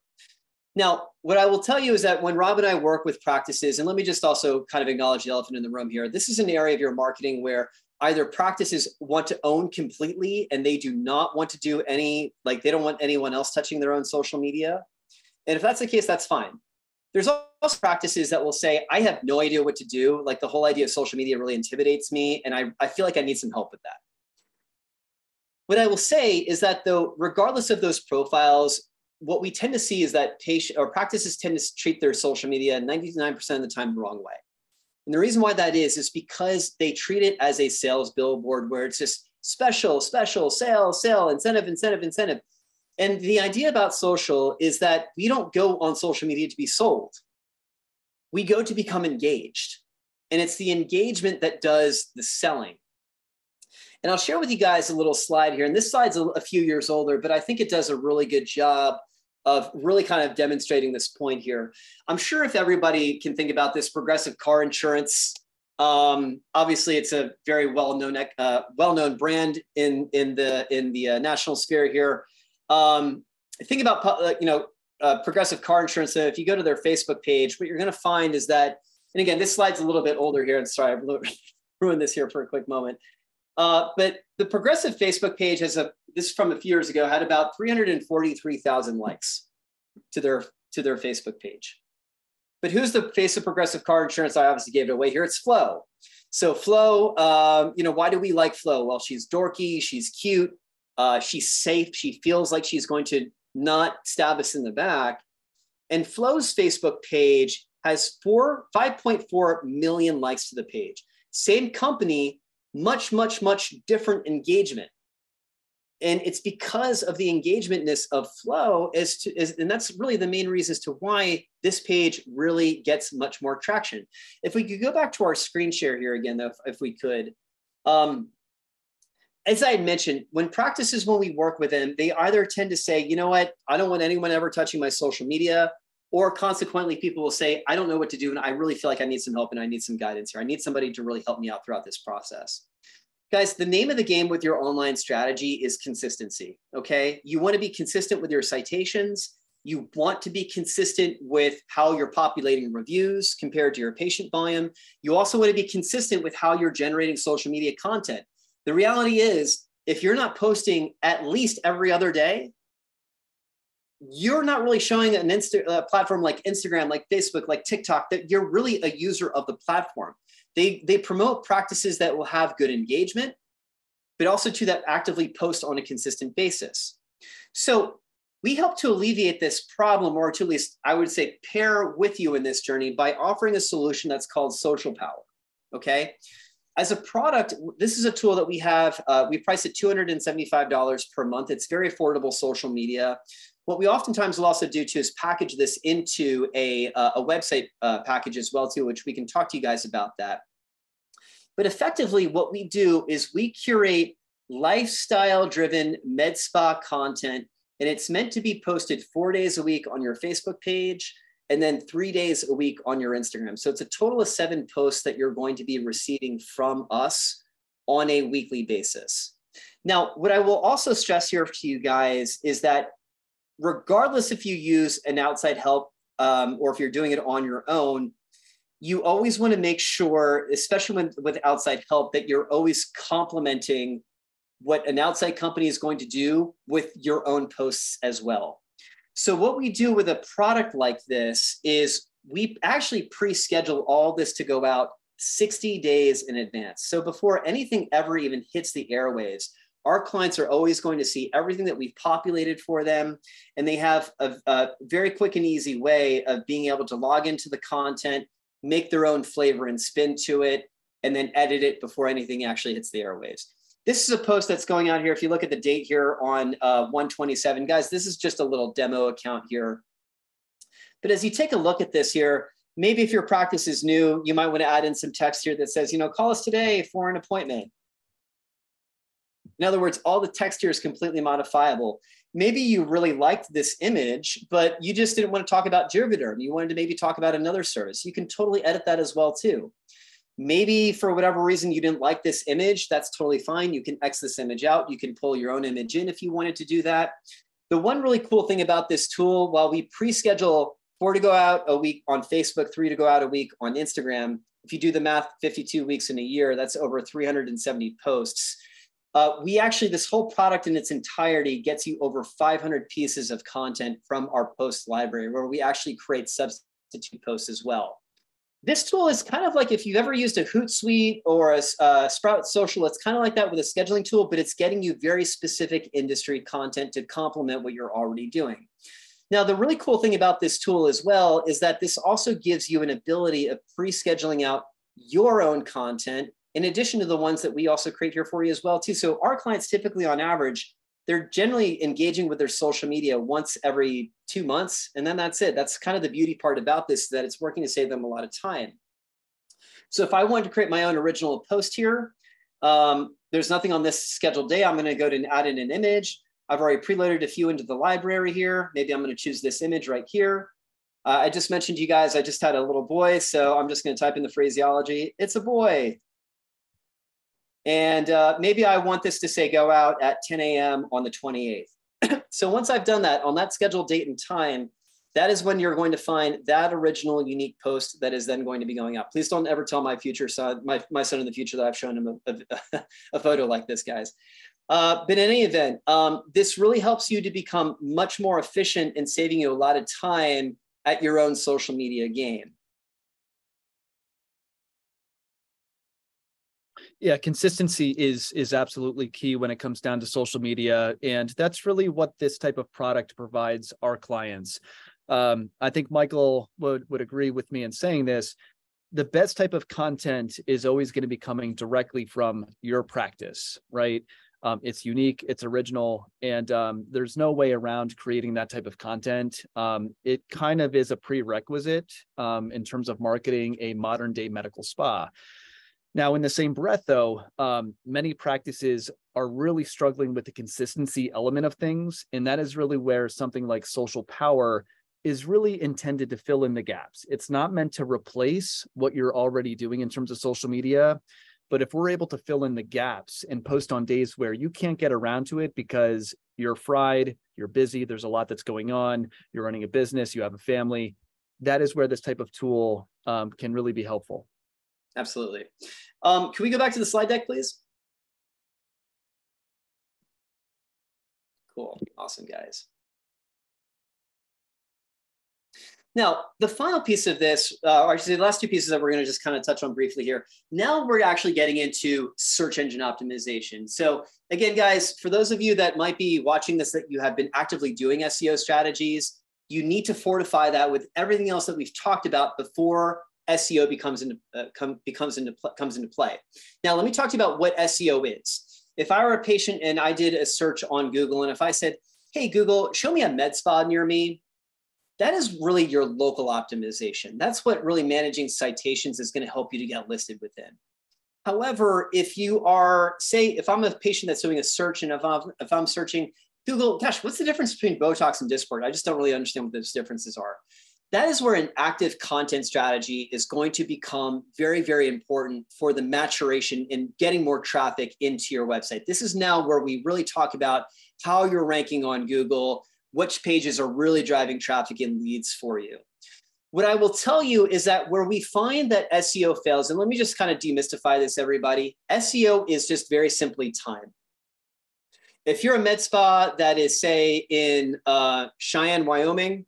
Now, what I will tell you is that when Rob and I work with practices, and let me just also kind of acknowledge the elephant in the room here, this is an area of your marketing where either practices want to own completely and they do not want to do any, like they don't want anyone else touching their own social media. And if that's the case, that's fine. There's also practices that will say, I have no idea what to do. Like the whole idea of social media really intimidates me, and I feel like I need some help with that. What I will say is that though, regardless of those profiles, what we tend to see is that practices tend to treat their social media 99% of the time the wrong way. And the reason why that is because they treat it as a sales billboard where it's just special, special, sale, incentive, incentive, incentive. And the idea about social is that we don't go on social media to be sold. We go to become engaged. And it's the engagement that does the selling. And I'll share with you guys a little slide here. And this slide's a few years older, but I think it does a really good job of really kind of demonstrating this point here. I'm sure if everybody can think about this, Progressive car insurance, obviously it's a very well-known brand in the national sphere here. Think about, Progressive car insurance. So if you go to their Facebook page, what you're going to find is that, and again, this slide's a little bit older here. And sorry, I've ruined this here for a quick moment. But the Progressive Facebook page this is from a few years ago, had about 343,000 likes to their Facebook page. But who's the face of Progressive car insurance? I obviously gave it away here. It's Flo. So Flo, why do we like Flo? Well, she's dorky, she's cute, she's safe, she feels like she's going to not stab us in the back. And Flo's Facebook page has 5.4 million likes to the page. Same company, much, much, much different engagement. And it's because of the engagementness of Flo and that's really the main reason as to why this page really gets much more traction. If we could go back to our screen share here again, though, if we could. As I had mentioned, when we work with them, they either tend to say, you know what, I don't want anyone ever touching my social media, or consequently, people will say, I don't know what to do, and I really feel like I need some help and I need some guidance here. I need somebody to really help me out throughout this process. Guys, the name of the game with your online strategy is consistency, okay? You want to be consistent with your citations. You want to be consistent with how you're populating reviews compared to your patient volume. You also want to be consistent with how you're generating social media content. The reality is, if you're not posting at least every other day, you're not really showing a platform like Instagram, like Facebook, like TikTok, that you're really a user of the platform. They promote practices that will have good engagement, but also that actively post on a consistent basis. So we help to alleviate this problem, or to at least, I would say, pair with you in this journey by offering a solution that's called Social Power, okay? As a product, this is a tool that we have. We price it $275 per month. It's very affordable social media. What we oftentimes will also do too is package this into a website package as well too, which we can talk to you guys about that. But effectively, what we do is we curate lifestyle-driven med spa content, and it's meant to be posted 4 days a week on your Facebook page, and then 3 days a week on your Instagram. So it's a total of 7 posts that you're going to be receiving from us on a weekly basis. Now, what I will also stress here to you guys is that regardless if you use an outside help or if you're doing it on your own, you always want to make sure, especially with outside help, that you're always complementing what an outside company is going to do with your own posts as well. So what we do with a product like this is we actually pre-schedule all this to go out 60 days in advance. So before anything ever even hits the airwaves, our clients are always going to see everything that we've populated for them, and they have a very quick and easy way of being able to log into the content, make their own flavor and spin to it, and then edit it before anything actually hits the airwaves. This is a post that's going out here. If you look at the date here on 1/27, guys, this is just a little demo account here. But as you take a look at this here, maybe if your practice is new, you might want to add in some text here that says, call us today for an appointment. In other words, all the text here is completely modifiable. Maybe you really liked this image, but you just didn't want to talk about Juvederm. You wanted to maybe talk about another service. You can totally edit that as well too. Maybe for whatever reason you didn't like this image, that's totally fine. You can X this image out. You can pull your own image in if you wanted to do that. The one really cool thing about this tool, while we pre-schedule 4 to go out a week on Facebook, 3 to go out a week on Instagram, if you do the math, 52 weeks in a year, that's over 370 posts. We actually, this whole product in its entirety gets you over 500 pieces of content from our post library, where we actually create substitute posts as well. This tool is kind of like if you've ever used a Hootsuite or a Sprout Social, it's kind of like that with a scheduling tool, but it's getting you very specific industry content to complement what you're already doing. Now, the really cool thing about this tool as well is that this also gives you an ability of pre-scheduling out your own content in addition to the ones that we also create here for you as well too. So our clients typically on average, they're generally engaging with their social media once every 2 months, and then that's it. That's kind of the beauty part about this, that it's working to save them a lot of time. So if I wanted to create my own original post here, there's nothing on this scheduled day. I'm going to go to add in an image. I've already preloaded a few into the library here. Maybe I'm going to choose this image right here. I just mentioned to you guys, I just had a little boy, so I'm just going to type in the phraseology. It's a boy. And maybe I want this to say go out at 10 a.m. on the 28th. So once I've done that on that scheduled date and time, that is when you're going to find that original unique post that is then going to be going out. Please don't ever tell my future son, my son in the future, that I've shown him a photo like this, guys. But in any event, this really helps you to become much more efficient in saving you a lot of time at your own social media game. Yeah, consistency is absolutely key when it comes down to social media. And that's really what this type of product provides our clients. I think Michael would agree with me in saying this. The best type of content is always going to be coming directly from your practice, right? It's unique, it's original, and there's no way around creating that type of content. It kind of is a prerequisite in terms of marketing a modern day medical spa. Now, in the same breath, though, many practices are really struggling with the consistency element of things. And that is really where something like Social Power is really intended to fill in the gaps. It's not meant to replace what you're already doing in terms of social media. But if we're able to fill in the gaps and post on days where you can't get around to it because you're fried, you're busy, there's a lot that's going on, you're running a business, you have a family, that is where this type of tool can really be helpful. Absolutely. Can we go back to the slide deck, please? Cool. Awesome, guys. Now, the final piece of this, or actually the last two pieces that we're going to just kind of touch on briefly here. Now we're actually getting into search engine optimization. So again, guys, for those of you that might be watching this, that you have been actively doing SEO strategies, you need to fortify that with everything else that we've talked about before SEO comes into play. Now, let me talk to you about what SEO is. If I were a patient and I did a search on Google, and if I said, hey, Google, show me a med spa near me, that is really your local optimization. That's what really managing citations is going to help you to get listed within. However, if you are, say, if I'm a patient that's doing a search, and if I'm searching Google, gosh, what's the difference between Botox and Dysport? I just don't really understand what those differences are. That is where an active content strategy is going to become very, very important for the maturation in getting more traffic into your website. This is now where we really talk about how you're ranking on Google, which pages are really driving traffic and leads for you. What I will tell you is that where we find that SEO fails, and let me just kind of demystify this, everybody, SEO is just very simply time. If you're a med spa that is, say, in Cheyenne, Wyoming,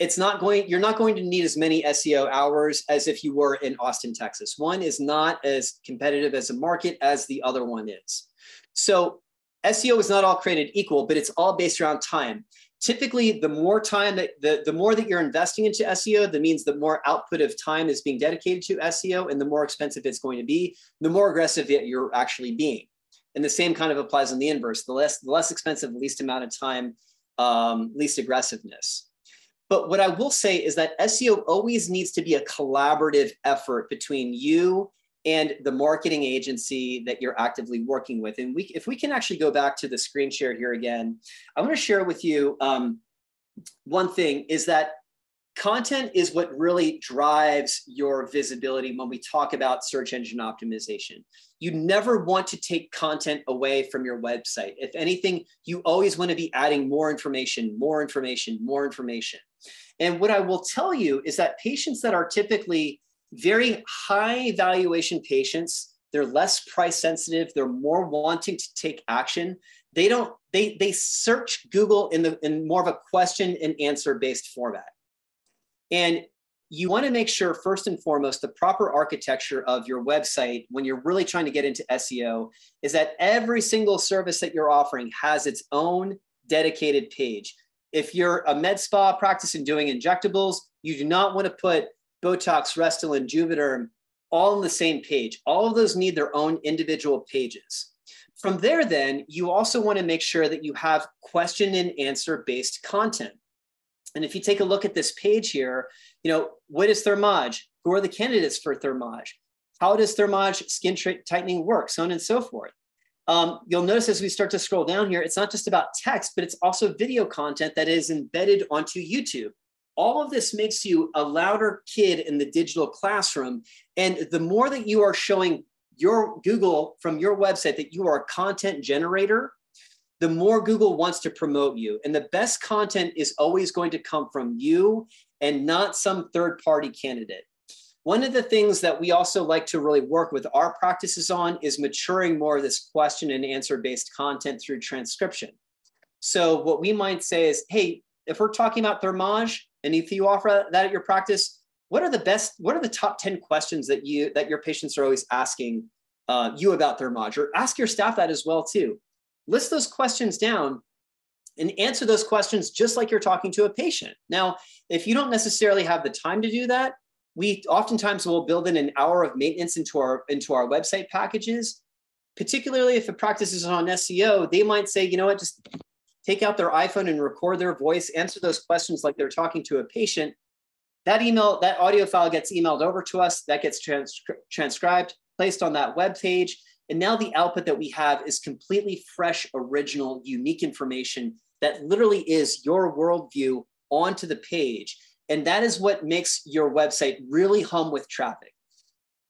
you're not going to need as many SEO hours as if you were in Austin, Texas. One is not as competitive as a market as the other one is. So SEO is not all created equal, but it's all based around time. Typically, the more time the more that you're investing into SEO, that means the more output of time is being dedicated to SEO, and the more expensive it's going to be, the more aggressive you're actually being. And the same kind of applies on the inverse. The less expensive, least amount of time, least aggressiveness. But what I will say is that SEO always needs to be a collaborative effort between you and the marketing agency that you're actively working with. And if we can actually go back to the screen share here again, I want to share with you one thing is that content is what really drives your visibility when we talk about search engine optimization. You never want to take content away from your website. If anything, you always want to be adding more information, more information, more information. And what I will tell you is that patients that are typically very high valuation patients, they're less price sensitive, they're more wanting to take action. They search Google in more of a question and answer based format. And you want to make sure, first and foremost, the proper architecture of your website when you're really trying to get into SEO is that every single service that you're offering has its own dedicated page. If you're a med spa practice and doing injectables, you do not want to put Botox, Restylane, Juvederm all on the same page. All of those need their own individual pages. From there, then, you also want to make sure that you have question and answer based content. And if you take a look at this page here, what is Thermage? Who are the candidates for Thermage? How does Thermage skin tightening work? So on and so forth. You'll notice as we start to scroll down here, it's not just about text, but it's also video content that is embedded onto YouTube. All of this makes you a louder kid in the digital classroom. And the more that you are showing your Google from your website that you are a content generator, the more Google wants to promote you. And the best content is always going to come from you and not some third-party candidate. One of the things that we also like to really work with our practices on is maturing more of this question and answer-based content through transcription. So what we might say is, hey, if we're talking about Thermage, and if you offer that at your practice, what are the top 10 questions that your patients are always asking you about Thermage? Or ask your staff that as well too. List those questions down and answer those questions just like you're talking to a patient. Now, if you don't necessarily have the time to do that, we oftentimes will build in an hour of maintenance into our website packages. Particularly if a practice is on SEO, they might say, you know what, just take out their iPhone and record their voice, answer those questions like they're talking to a patient. That audio file gets emailed over to us, that gets transcribed, placed on that web page. And now the output that we have is completely fresh, original, unique information that literally is your worldview onto the page. And that is what makes your website really hum with traffic.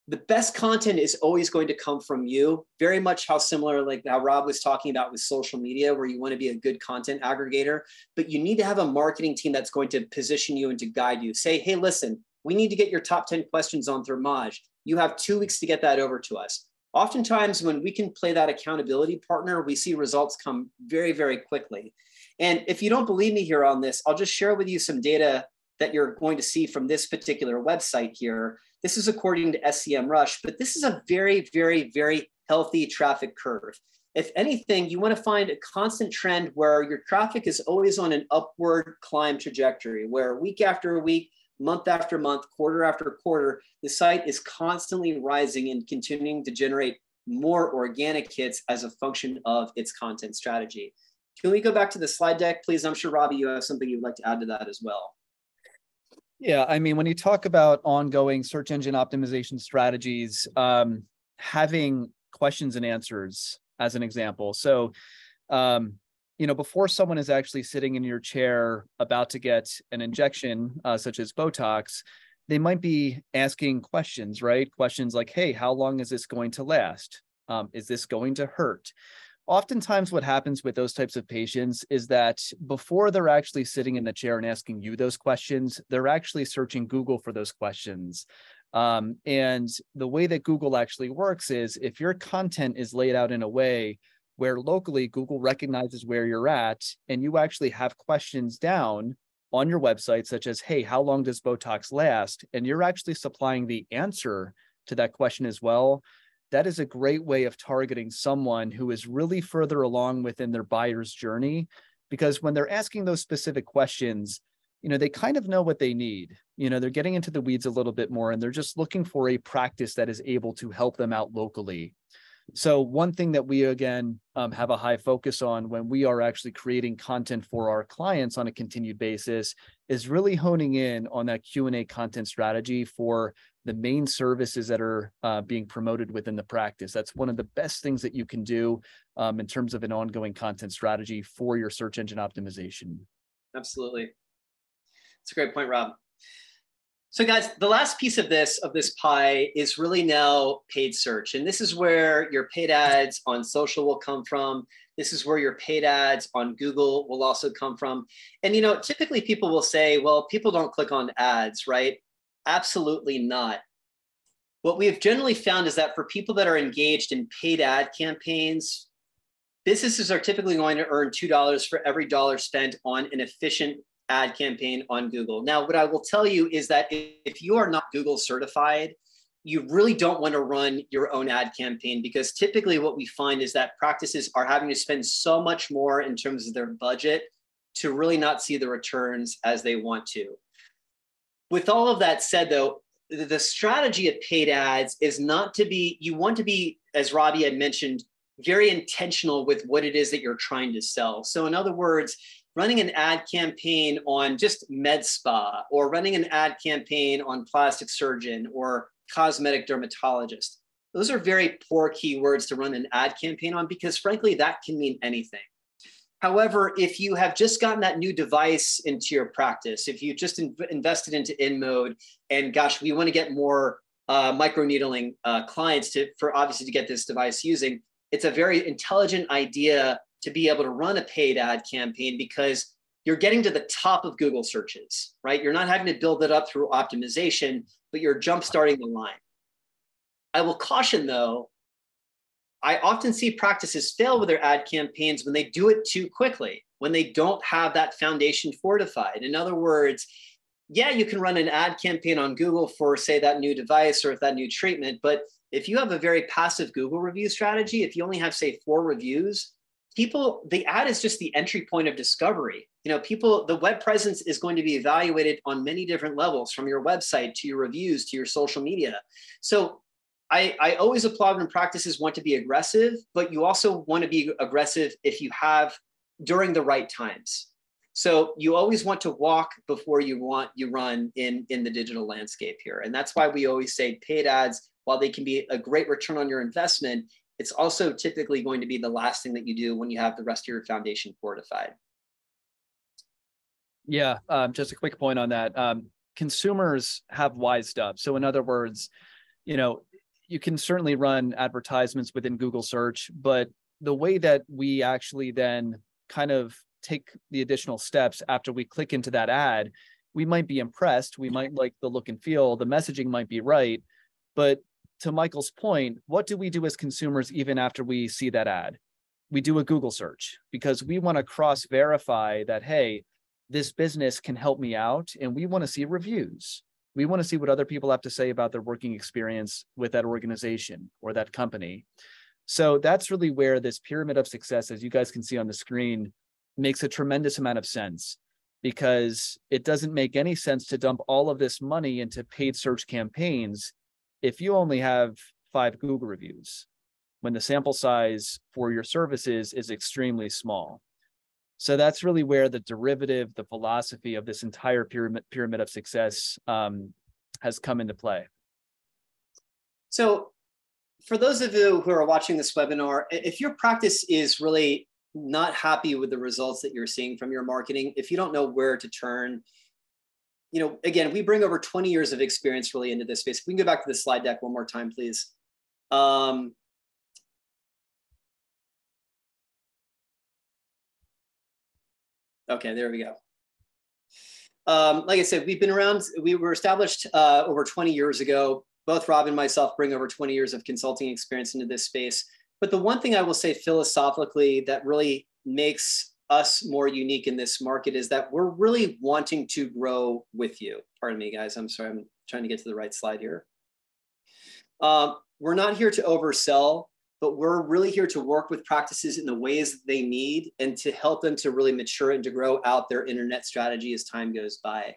The best content is always going to come from you, very much how similar, like how Rob was talking about with social media, where you want to be a good content aggregator, but you need to have a marketing team that's going to position you and to guide you. Say, hey, listen, we need to get your top 10 questions on Thermage. You have 2 weeks to get that over to us. Oftentimes when we can play that accountability partner, we see results come very, very quickly. And if you don't believe me here on this, I'll just share with you some data that you're going to see from this particular website here. This is according to SEMrush, but this is a very, very, very healthy traffic curve. If anything, you want to find a constant trend where your traffic is always on an upward climb trajectory, where week after week, month after month, quarter after quarter, the site is constantly rising and continuing to generate more organic hits as a function of its content strategy. Can we go back to the slide deck, please? I'm sure, Robbie, you have something you'd like to add to that as well. Yeah, I mean, when you talk about ongoing search engine optimization strategies, having questions and answers as an example. So, before someone is actually sitting in your chair about to get an injection, such as Botox, they might be asking questions, right? Questions like, hey, how long is this going to last? Is this going to hurt? Oftentimes what happens with those types of patients is that before they're actually sitting in the chair and asking you those questions, they're actually searching Google for those questions. And the way that Google actually works is if your content is laid out in a way where locally Google recognizes where you're at and you actually have questions down on your website, such as, hey, how long does Botox last? And you're actually supplying the answer to that question as well. That is a great way of targeting someone who is really further along within their buyer's journey, because when they're asking those specific questions, they kind of know what they need. They're getting into the weeds a little bit more and they're just looking for a practice that is able to help them out locally. So one thing that we, again, have a high focus on when we are actually creating content for our clients on a continued basis is really honing in on that Q&A content strategy for the main services that are being promoted within the practice. That's one of the best things that you can do in terms of an ongoing content strategy for your search engine optimization. Absolutely. That's a great point, Rob. So guys, the last piece of this pie is really now paid search. And this is where your paid ads on social will come from. This is where your paid ads on Google will also come from. And, you know, typically people will say, well, people don't click on ads, right? Absolutely not. What we have generally found is that for people that are engaged in paid ad campaigns, businesses are typically going to earn $2 for every dollar spent on an efficient ad campaign on Google. Now, what I will tell you is that if you are not Google certified, you really don't want to run your own ad campaign, because typically what we find is that practices are having to spend so much more in terms of their budget to really not see the returns as they want to. With all of that said, though, the strategy of paid ads is not to be, you want to be, as Robbie had mentioned, very intentional with what it is that you're trying to sell. So in other words, running an ad campaign on just med spa, or running an ad campaign on plastic surgeon or cosmetic dermatologist, those are very poor keywords to run an ad campaign on, because frankly, that can mean anything. However, if you have just gotten that new device into your practice, if you just invested into InMode, and gosh, we want to get more microneedling clients for obviously to get this device using, it's a very intelligent idea to be able to run a paid ad campaign, because you're getting to the top of Google searches, right? You're not having to build it up through optimization, but you're jump-starting the line. I will caution though, I often see practices fail with their ad campaigns when they do it too quickly, when they don't have that foundation fortified. In other words, yeah, you can run an ad campaign on Google for, say, that new device or that new treatment, but if you have a very passive Google review strategy, if you only have, say, 4 reviews, the ad is just the entry point of discovery. You know, the web presence is going to be evaluated on many different levels, from your website to your reviews to your social media. So I always applaud when practices want to be aggressive, but you also want to be aggressive if you have during the right times. So you always want to walk before you run in the digital landscape here. And that's why we always say paid ads, while they can be a great return on your investment, it's also typically going to be the last thing that you do when you have the rest of your foundation fortified. Yeah, just a quick point on that. Consumers have wised up. So in other words, you know, you can certainly run advertisements within Google search, but the way that we actually then kind of take the additional steps after we click into that ad, we might be impressed. We might like the look and feel, the messaging might be right. But to Michael's point, what do we do as consumers even after we see that ad? We do a Google search, because we want to cross-verify that, hey, this business can help me out, and we want to see reviews. We want to see what other people have to say about their working experience with that organization or that company. So that's really where this pyramid of success, as you guys can see on the screen, makes a tremendous amount of sense, because it doesn't make any sense to dump all of this money into paid search campaigns if you only have 5 Google reviews, when the sample size for your services is extremely small. So that's really where the derivative, the philosophy of this entire pyramid of success has come into play. So for those of you who are watching this webinar, if your practice is really not happy with the results that you're seeing from your marketing, if you don't know where to turn, you know, again, we bring over 20 years of experience really into this space. If we can go back to the slide deck one more time, please. Okay, there we go. Like I said, we've been around, we were established over 20 years ago. Both Rob and myself bring over 20 years of consulting experience into this space. But the one thing I will say philosophically that really makes us more unique in this market is that we're really wanting to grow with you. Pardon me, guys. I'm sorry. I'm trying to get to the right slide here. We're not here to oversell, but we're really here to work with practices in the ways that they need and to help them to really mature and to grow out their internet strategy as time goes by.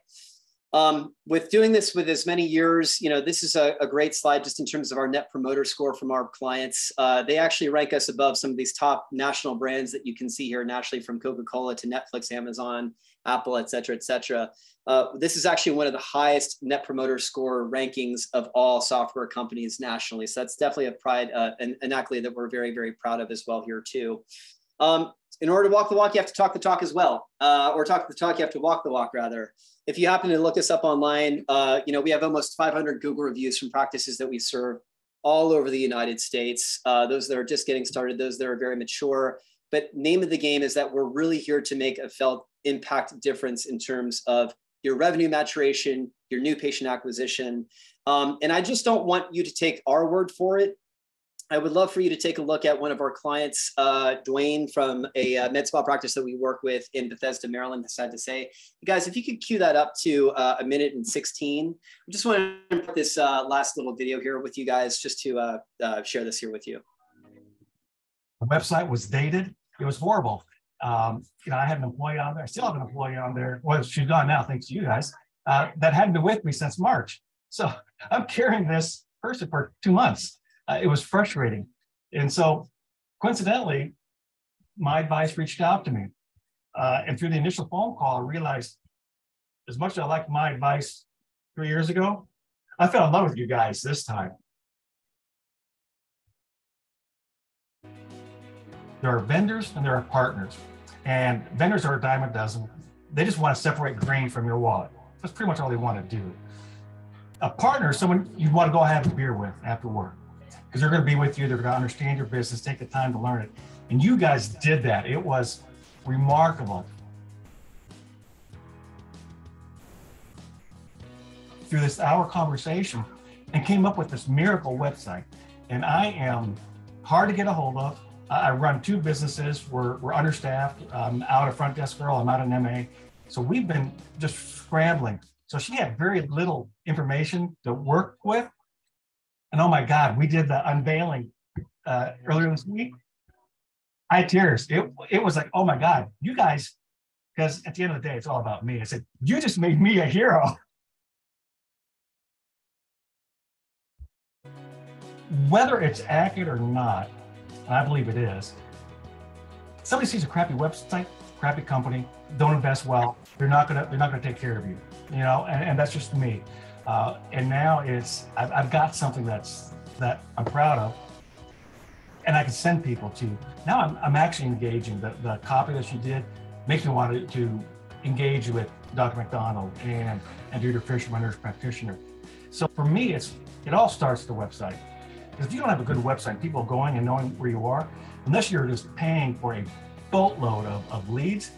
With doing this with as many years, this is a great slide just in terms of our net promoter score from our clients. They actually rank us above some of these top national brands that you can see here nationally, from Coca-Cola to Netflix, Amazon, Apple, et cetera, et cetera. This is actually one of the highest net promoter score rankings of all software companies nationally. So that's definitely a pride, an accolade that we're very, very proud of as well here too. In order to walk the walk, you have to talk the talk as well, or talk the talk, you have to walk the walk rather. If you happen to look us up online, we have almost 500 Google reviews from practices that we serve all over the United States. Those that are just getting started, those that are very mature. But name of the game is that we're really here to make a felt impact difference in terms of your revenue maturation, your new patient acquisition. And I just don't want you to take our word for it. I would love for you to take a look at one of our clients, Dwayne from a med spa practice that we work with in Bethesda, Maryland, decided to say, guys, if you could cue that up to 1:16. I just want to put this last little video here with you guys just to share this here with you. The website was dated. It was horrible. I had an employee on there. I still have an employee on there. Well, she's gone now, thanks to you guys, that hadn't been with me since March. So I'm carrying this person for 2 months. It was frustrating. And so coincidentally, my advice reached out to me. And through the initial phone call, I realized as much as I liked my advice 3 years ago, I fell in love with you guys this time. There are vendors and there are partners. And vendors are a dime a dozen. They just want to separate grain from your wallet. That's pretty much all they want to do. A partner is someone you want to go have a beer with after work, because they're going to be with you. They're going to understand your business, take the time to learn it. And you guys did that. It was remarkable. Through this hour conversation, and came up with this miracle website. And I am hard to get a hold of. I run 2 businesses. We're understaffed. I'm out a front desk girl. I'm out an MA. So we've been just scrambling. So she had very little information to work with. And oh my God, we did the unveiling earlier this week. I had tears. It was like, oh my God, you guys, because at the end of the day, it's all about me. I said, you just made me a hero. Whether it's accurate or not, and I believe it is, somebody sees a crappy website, crappy company, don't invest well, they're not gonna take care of you, and that's just me. And now I've got something that I'm proud of, and I can send people to. Now I'm actually engaging. The copy that she did makes me want to engage with Dr. McDonald and Dr. Fisher, my nurse practitioner. So for me, it all starts at the website. Because if you don't have a good website, people going and knowing where you are, unless you're just paying for a boatload of leads,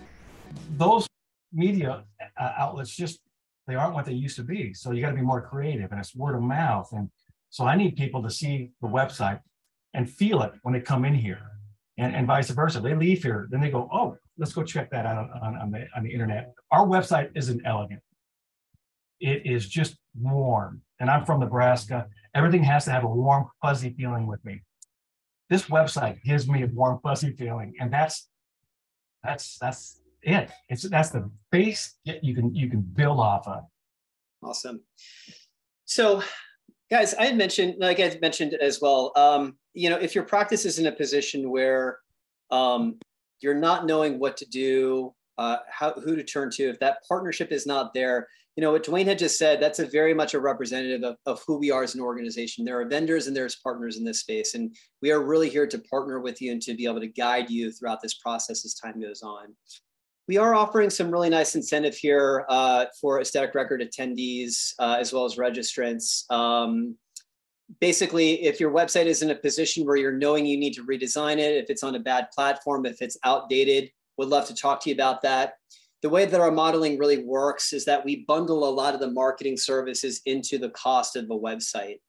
those media outlets they aren't what they used to be. So you got to be more creative, and it's word of mouth. And so I need people to see the website and feel it when they come in here, and vice versa. They leave here, then they go, oh, let's go check that out on the internet. Our website isn't elegant. It is just warm. And I'm from Nebraska. Everything has to have a warm, fuzzy feeling with me. This website gives me a warm, fuzzy feeling, and that's it. That's the base you can build off of. Awesome. So, guys, I had mentioned, like I mentioned as well, if your practice is in a position where you're not knowing what to do, who to turn to, if that partnership is not there, what Dwayne had just said, that's very much a representative of who we are as an organization. There are vendors and there's partners in this space, and we are really here to partner with you and to be able to guide you throughout this process as time goes on. We are offering some really nice incentive here for Aesthetic Record attendees as well as registrants. Basically, if your website is in a position where you're knowing you need to redesign it, if it's on a bad platform, if it's outdated, would love to talk to you about that. The way that our modeling really works is that we bundle a lot of the marketing services into the cost of the website.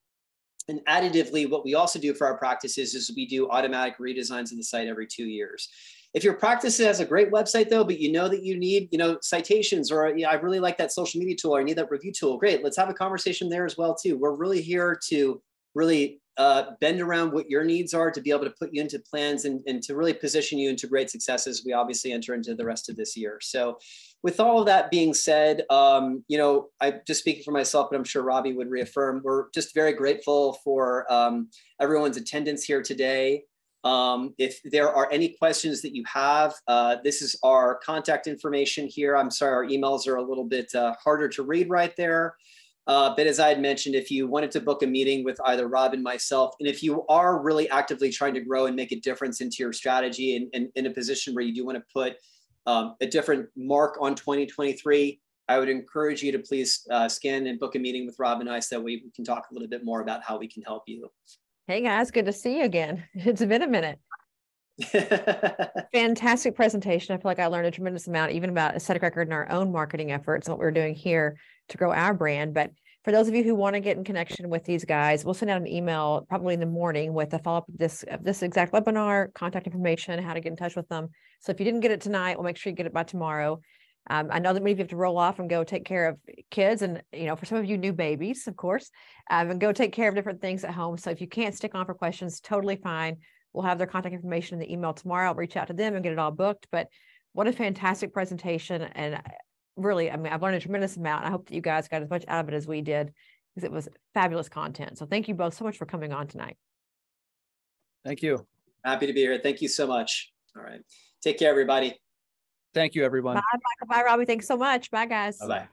And additively, what we also do for our practices is we do automatic redesigns of the site every 2 years. If your practice has a great website though, but you know that you need, citations, or I really like that social media tool, or I need that review tool, great, let's have a conversation there as well too. We're really here to really bend around what your needs are to be able to put you into plans and to really position you into great success as we obviously enter into the rest of this year. So with all of that being said, you know, I'm just speaking for myself, but I'm sure Robbie would reaffirm, we're just very grateful for everyone's attendance here today. If there are any questions that you have, this is our contact information here. I'm sorry, our emails are a little bit harder to read right there. But as I had mentioned, if you wanted to book a meeting with either Rob and myself, and if you are really actively trying to grow and make a difference into your strategy and in a position where you do want to put a different mark on 2023, I would encourage you to please scan and book a meeting with Rob and I so we can talk a little bit more about how we can help you. Hey guys, good to see you again. It's been a minute. Fantastic presentation. I feel like I learned a tremendous amount, even about Aesthetic Record and our own marketing efforts and what we're doing here to grow our brand. But for those of you who want to get in connection with these guys, we'll send out an email probably in the morning with a follow-up of this exact webinar, contact information, how to get in touch with them. So if you didn't get it tonight, we'll make sure you get it by tomorrow. I know that many of you have to roll off and go take care of kids and, you know, for some of you, new babies, of course, and go take care of different things at home. So if you can't stick on for questions, totally fine. We'll have their contact information in the email tomorrow. I'll reach out to them and get it all booked. But what a fantastic presentation. And really, I mean, I've learned a tremendous amount. I hope that you guys got as much out of it as we did, because it was fabulous content. So thank you both so much for coming on tonight. Thank you. Happy to be here. Thank you so much. All right. Take care, everybody. Thank you, everyone. Bye, Michael. Bye, Robbie. Thanks so much. Bye, guys. Bye-bye.